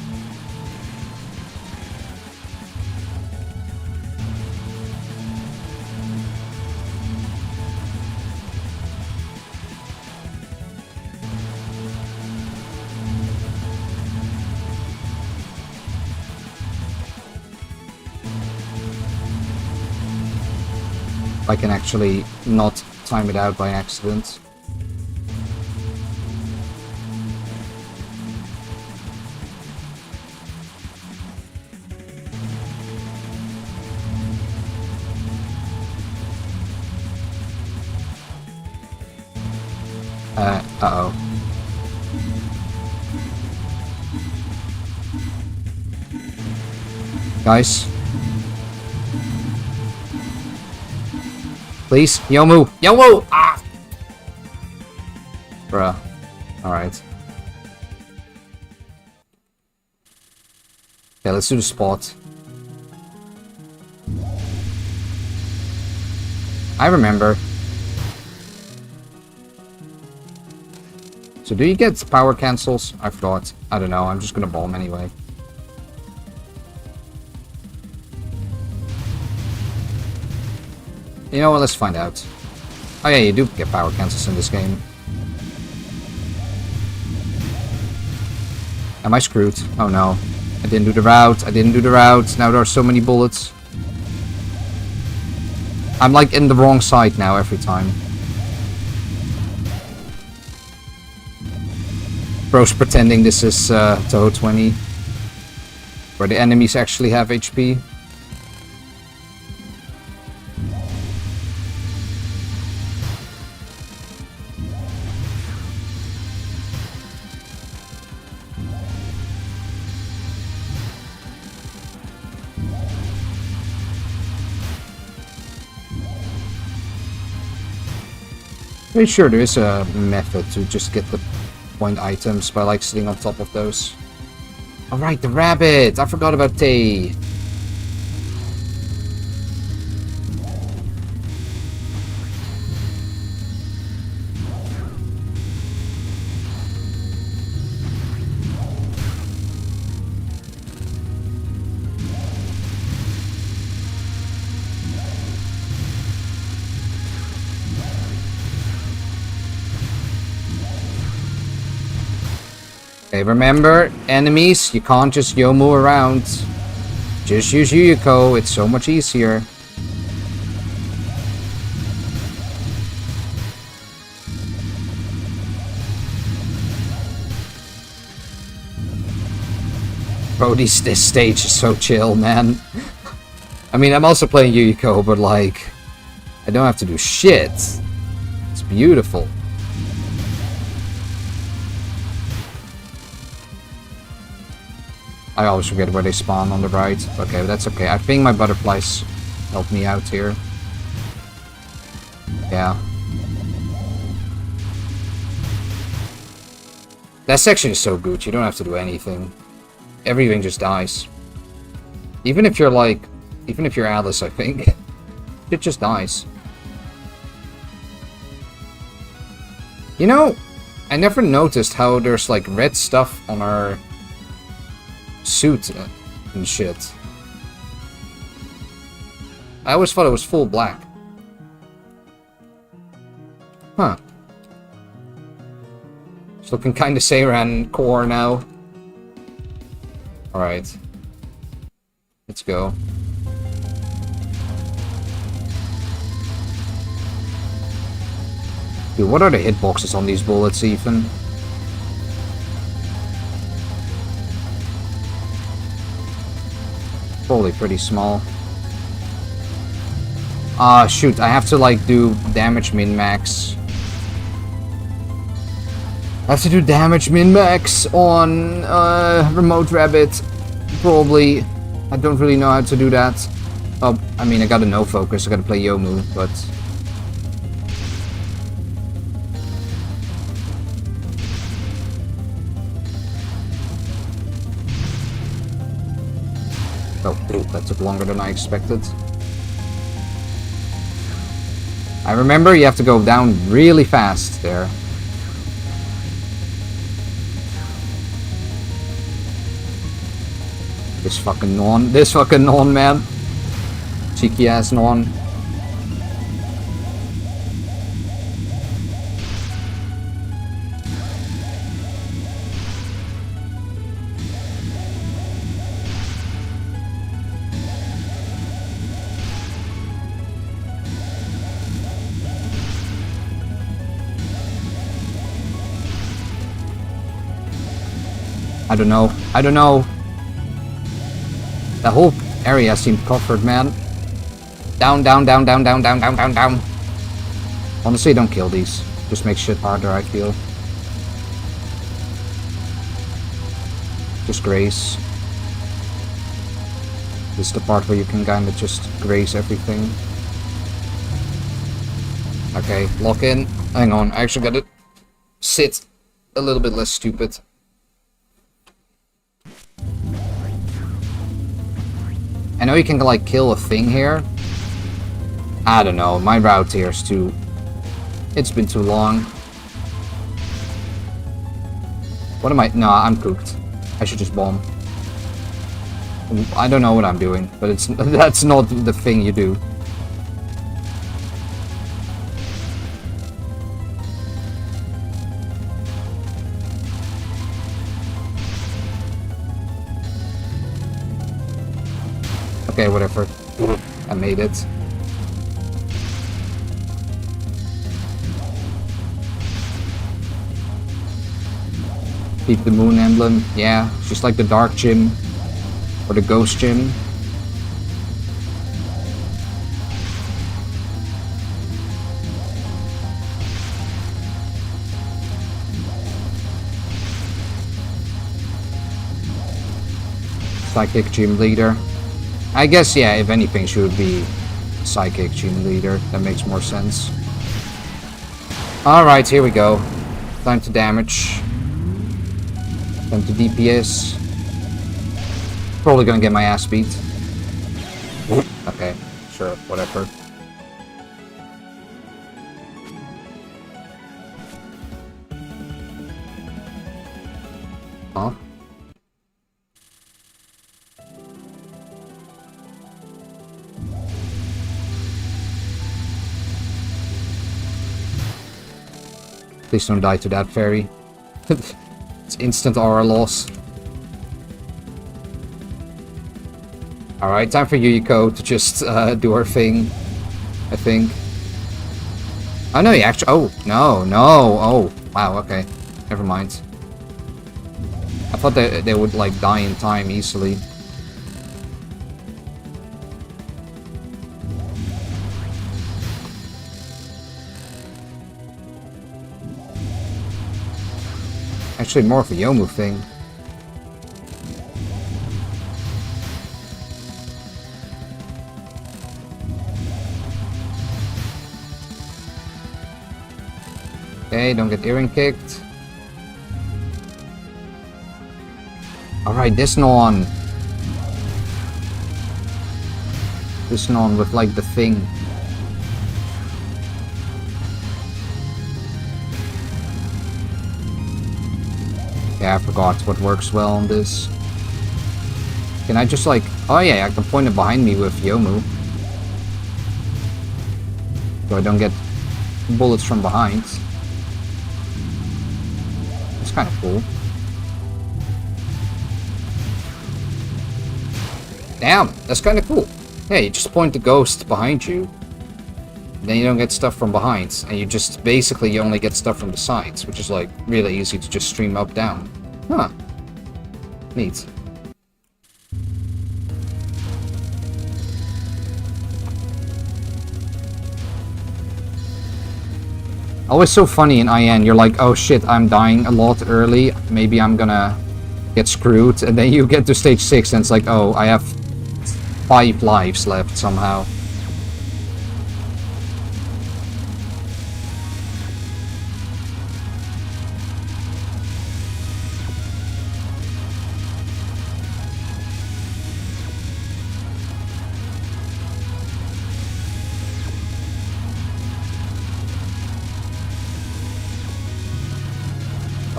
I can actually not time it out by accident. Uh-oh. Guys. Please, Yomu! Yomu! Ah! Bruh. Alright. Okay, let's do the spot. I remember. So do you get power cancels? I forgot. I don't know, I'm just gonna bomb anyway. You know what, let's find out. Oh yeah, you do get power cancels in this game. Am I screwed? Oh no. I didn't do the route, I didn't do the route. Now there are so many bullets. I'm like in the wrong side now every time. Bro's pretending this is Toho 20. Where the enemies actually have HP. Pretty sure there is a method to just get the point items by like sitting on top of those. Alright, the rabbit! I forgot about Tay. Okay, remember, enemies, you can't just Yomu around. Just use Yuyuko, it's so much easier. Bro, this stage is so chill, man. I mean, I'm also playing Yuyuko, but like, I don't have to do shit. It's beautiful. I always forget where they spawn on the right. Okay, but that's okay. I think my butterflies help me out here. Yeah. That section is so good. You don't have to do anything. Everything just dies. Even if you're like... Even if you're Alice, I think. It just dies. You know, I never noticed how there's like red stuff on our suit and shit. I always thought it was full black. Huh. It's looking kinda Seiran core now. Alright. Let's go. Dude, what are the hitboxes on these bullets even? Probably pretty small. Ah, shoot, I have to like do damage min-max. I have to do damage min-max on Remote Rabbit. Probably. I don't really know how to do that. Oh, I mean, I gotta no focus, I gotta play Yomu, but... Oh, that took longer than I expected. I remember you have to go down really fast there. This fucking non, man. Cheeky ass non. I don't know. I don't know. The whole area seemed covered, man. Down, down, down, down, down, down, down, down, down. Honestly, don't kill these. Just make shit harder, I feel. Just graze. This is the part where you can kind of just graze everything. Okay, lock in. Hang on, I actually gotta sit a little bit less stupid. I know you can like kill a thing here. I don't know, my route here is too... It's been too long. What am I... No, I'm cooked. I should just bomb. I don't know what I'm doing, but it's that's not the thing you do. Okay, whatever. I made it. Keep the moon emblem. Yeah, just like the dark gym. Or the ghost gym. Psychic gym leader. I guess, yeah, if anything, she would be psychic gym leader. That makes more sense. Alright, here we go. Time to damage. Time to DPS. Probably gonna get my ass beat. Okay, sure, whatever. Huh? Please don't die to that fairy. It's instant aura loss. Alright, time for Yuyiko to just do her thing, I think. Oh no, you actually... Oh, no, no, oh, wow, okay. Never mind. I thought they would, like, die in time easily. Actually, more of a Yomu thing. Okay, don't get earring kicked. Alright, this non. This non with like the thing. Yeah, I forgot what works well on this. Can I just like... Oh yeah, I can point it behind me with Yomu. So I don't get bullets from behind. It's kind of cool. Damn, that's kind of cool. Yeah, you just point the ghost behind you. Then you don't get stuff from behind. And you just, basically, you only get stuff from the sides. Which is like, really easy to just stream up, down. Huh. Neat. Always so funny in IN, you're like, oh shit, I'm dying a lot early, maybe I'm gonna get screwed, and then you get to stage 6 and it's like, oh, I have 5 lives left somehow.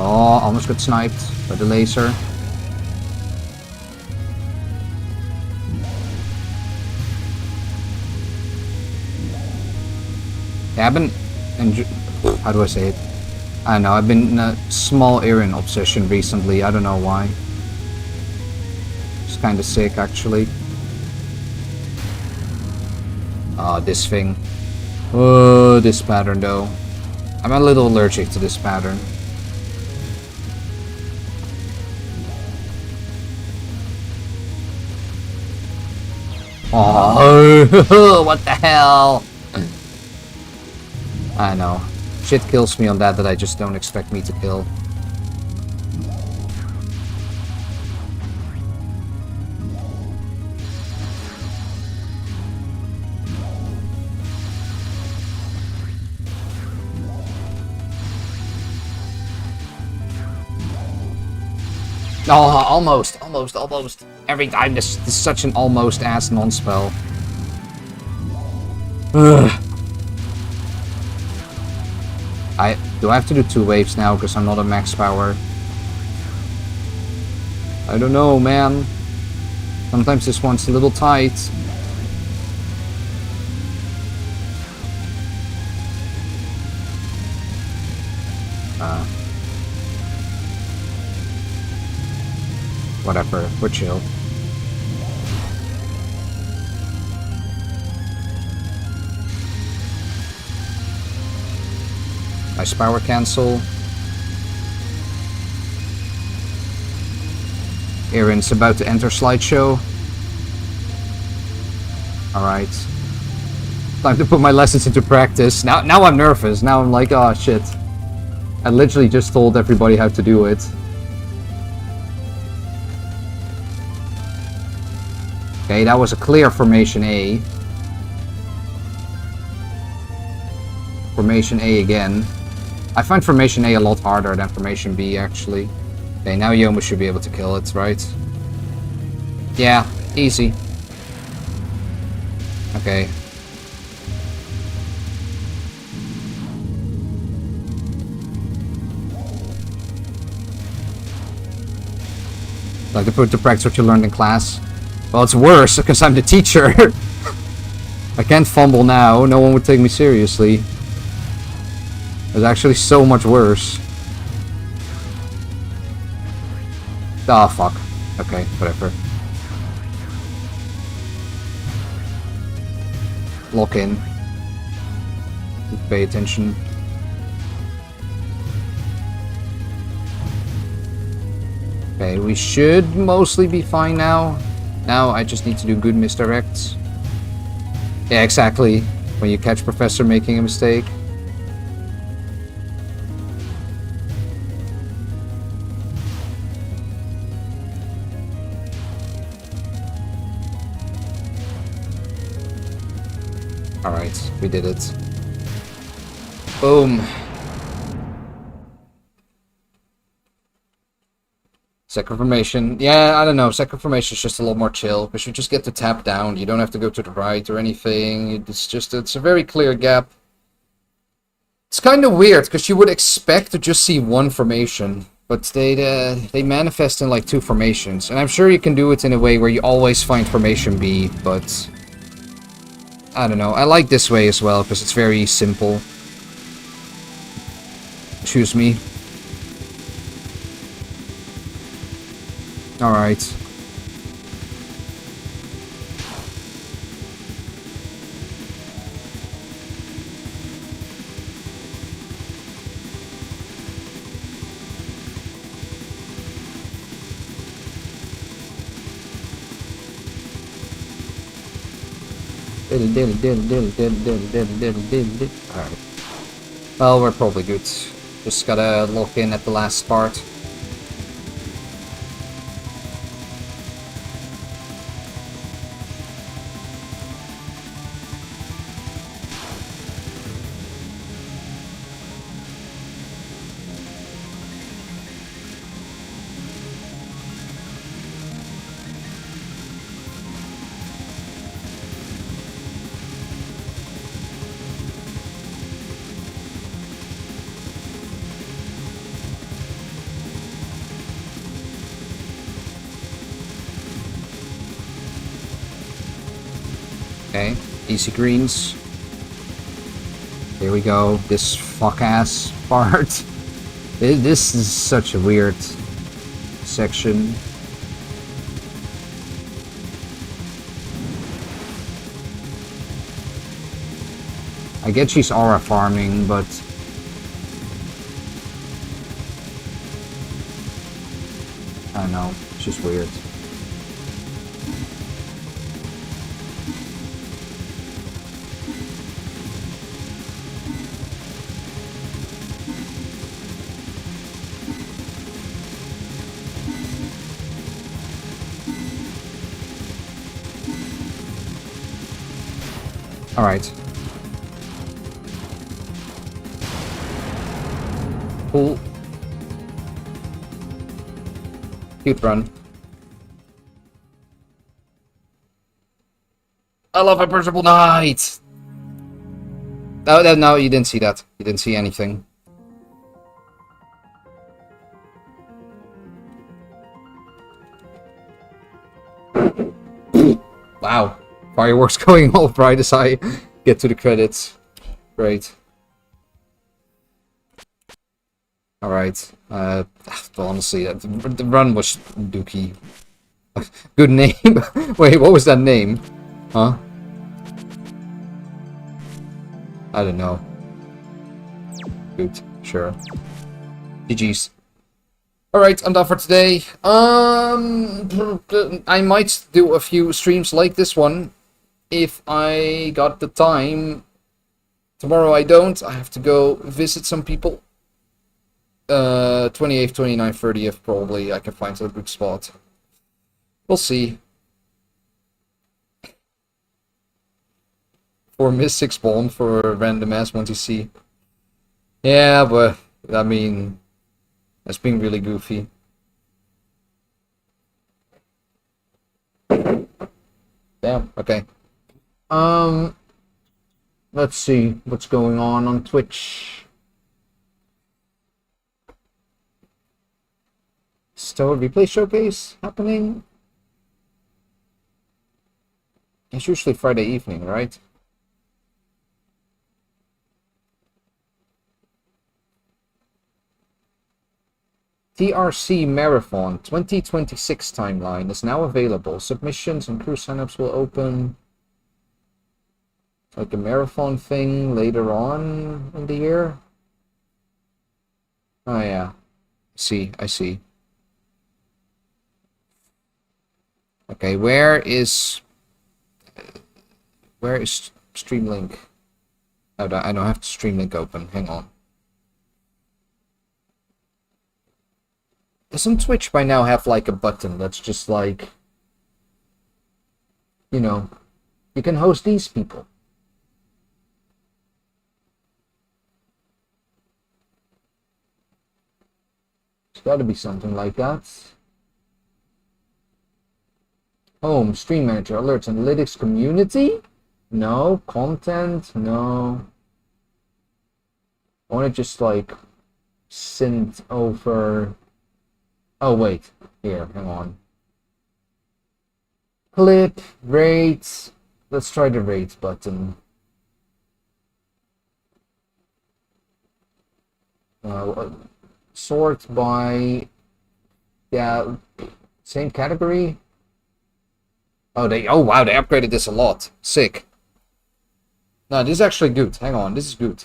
Oh, almost got sniped by the laser. Yeah, I've been... How do I say it? I don't know, I've been in a small Aaron obsession recently, I don't know why. It's kinda sick, actually. Oh, this thing. Oh, this pattern, though. I'm a little allergic to this pattern. Oh, what the hell? I know. Shit kills me on that I just don't expect me to kill. Oh, almost. Every time this is such an almost ass non-spell. Ugh. Do I have to do 2 waves now because I'm not at max power? I don't know, man. Sometimes this one's a little tight. Whatever, we're chill. Nice power cancel. Aaron's about to enter slideshow. Alright. Time to put my lessons into practice. Now I'm nervous. Now I'm like, oh shit. I literally just told everybody how to do it. Okay, that was a clear formation A. Formation A again. I find formation A a lot harder than formation B, actually. Okay, now Yoma should be able to kill it, right? Yeah, easy. Okay. Like to put to practice what you learned in class. Well, it's worse because I'm the teacher. I can't fumble now. No one would take me seriously. It's actually so much worse. Ah, fuck. Okay, whatever. Lock in. Pay attention. Okay, we should mostly be fine now. Now I just need to do good misdirects. Yeah, exactly. When you catch Professor making a mistake. Alright, we did it. Boom. Second formation. Yeah, I don't know. Second formation is just a lot more chill. Because you just get to tap down. You don't have to go to the right or anything. It's a very clear gap. It's kind of weird because you would expect to just see one formation. But they manifest in like 2 formations. And I'm sure you can do it in a way where you always find formation B. But I don't know. I like this way as well because it's very simple. Choose me. Alright. Alright. Well, we're probably good. Just gotta lock in at the last part. Okay, easy greens. Here we go, this fuck-ass part. This is such a weird section. I get she's aura farming, but I don't know, it's just weird. Alright. Cool. Cute run. I love Imperishable Knight! No, you didn't see that. You didn't see anything. Wow. Fireworks going off right as I get to the credits. Great. Alright. Honestly, the run was dookie. Good name. Wait, what was that name? Huh? I don't know. Good. Sure. GG's. Alright, I'm done for today. I might do a few streams like this one if I got the time. Tomorrow I don't. I have to go visit some people. 28th, 29th, 30th probably I can find a good spot. We'll see. 4 miss 6 bomb for a random ass 1TC. Yeah, but I mean, that's being really goofy. Damn, okay. Let's see what's going on Twitch. Still a replay showcase happening? It's usually Friday evening, right? TRC Marathon 2026 timeline is now available. Submissions and crew signups will open like a marathon thing later on in the year. Oh yeah. I see. Okay, where is Streamlink? Oh, I don't have Streamlink open. Hang on. Doesn't Twitch by now have like a button that's just like, you know, you can host these people? It's gotta be something like that. Home, Stream Manager, Alerts, Analytics, Community? No. Content? No. I want to just like send over... Oh, wait. Here, hang on. Clip, rates. Let's try the rates button. Sort by... Yeah, same category. Oh wow, they upgraded this a lot. Sick. No, this is actually good. Hang on, this is good.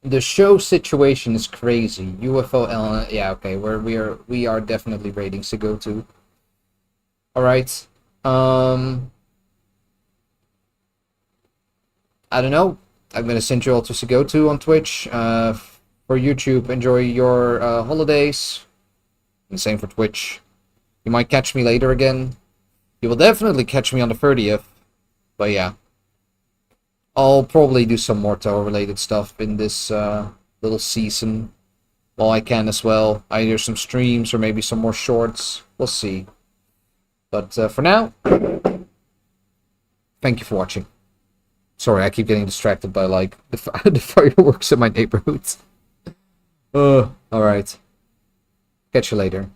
The show situation is crazy. UFO, yeah, okay, we are definitely ratings to go to. All right. I don't know. I'm gonna send you all to go to on Twitch. For YouTube, enjoy your holidays. And same for Twitch. You might catch me later again. You will definitely catch me on the 30th. But yeah. I'll probably do some more tower-related stuff in this little season. While I can as well. Either some streams or maybe some more shorts. We'll see. But for now, thank you for watching. Sorry, I keep getting distracted by like the fireworks in my neighborhood. Alright. Catch you later.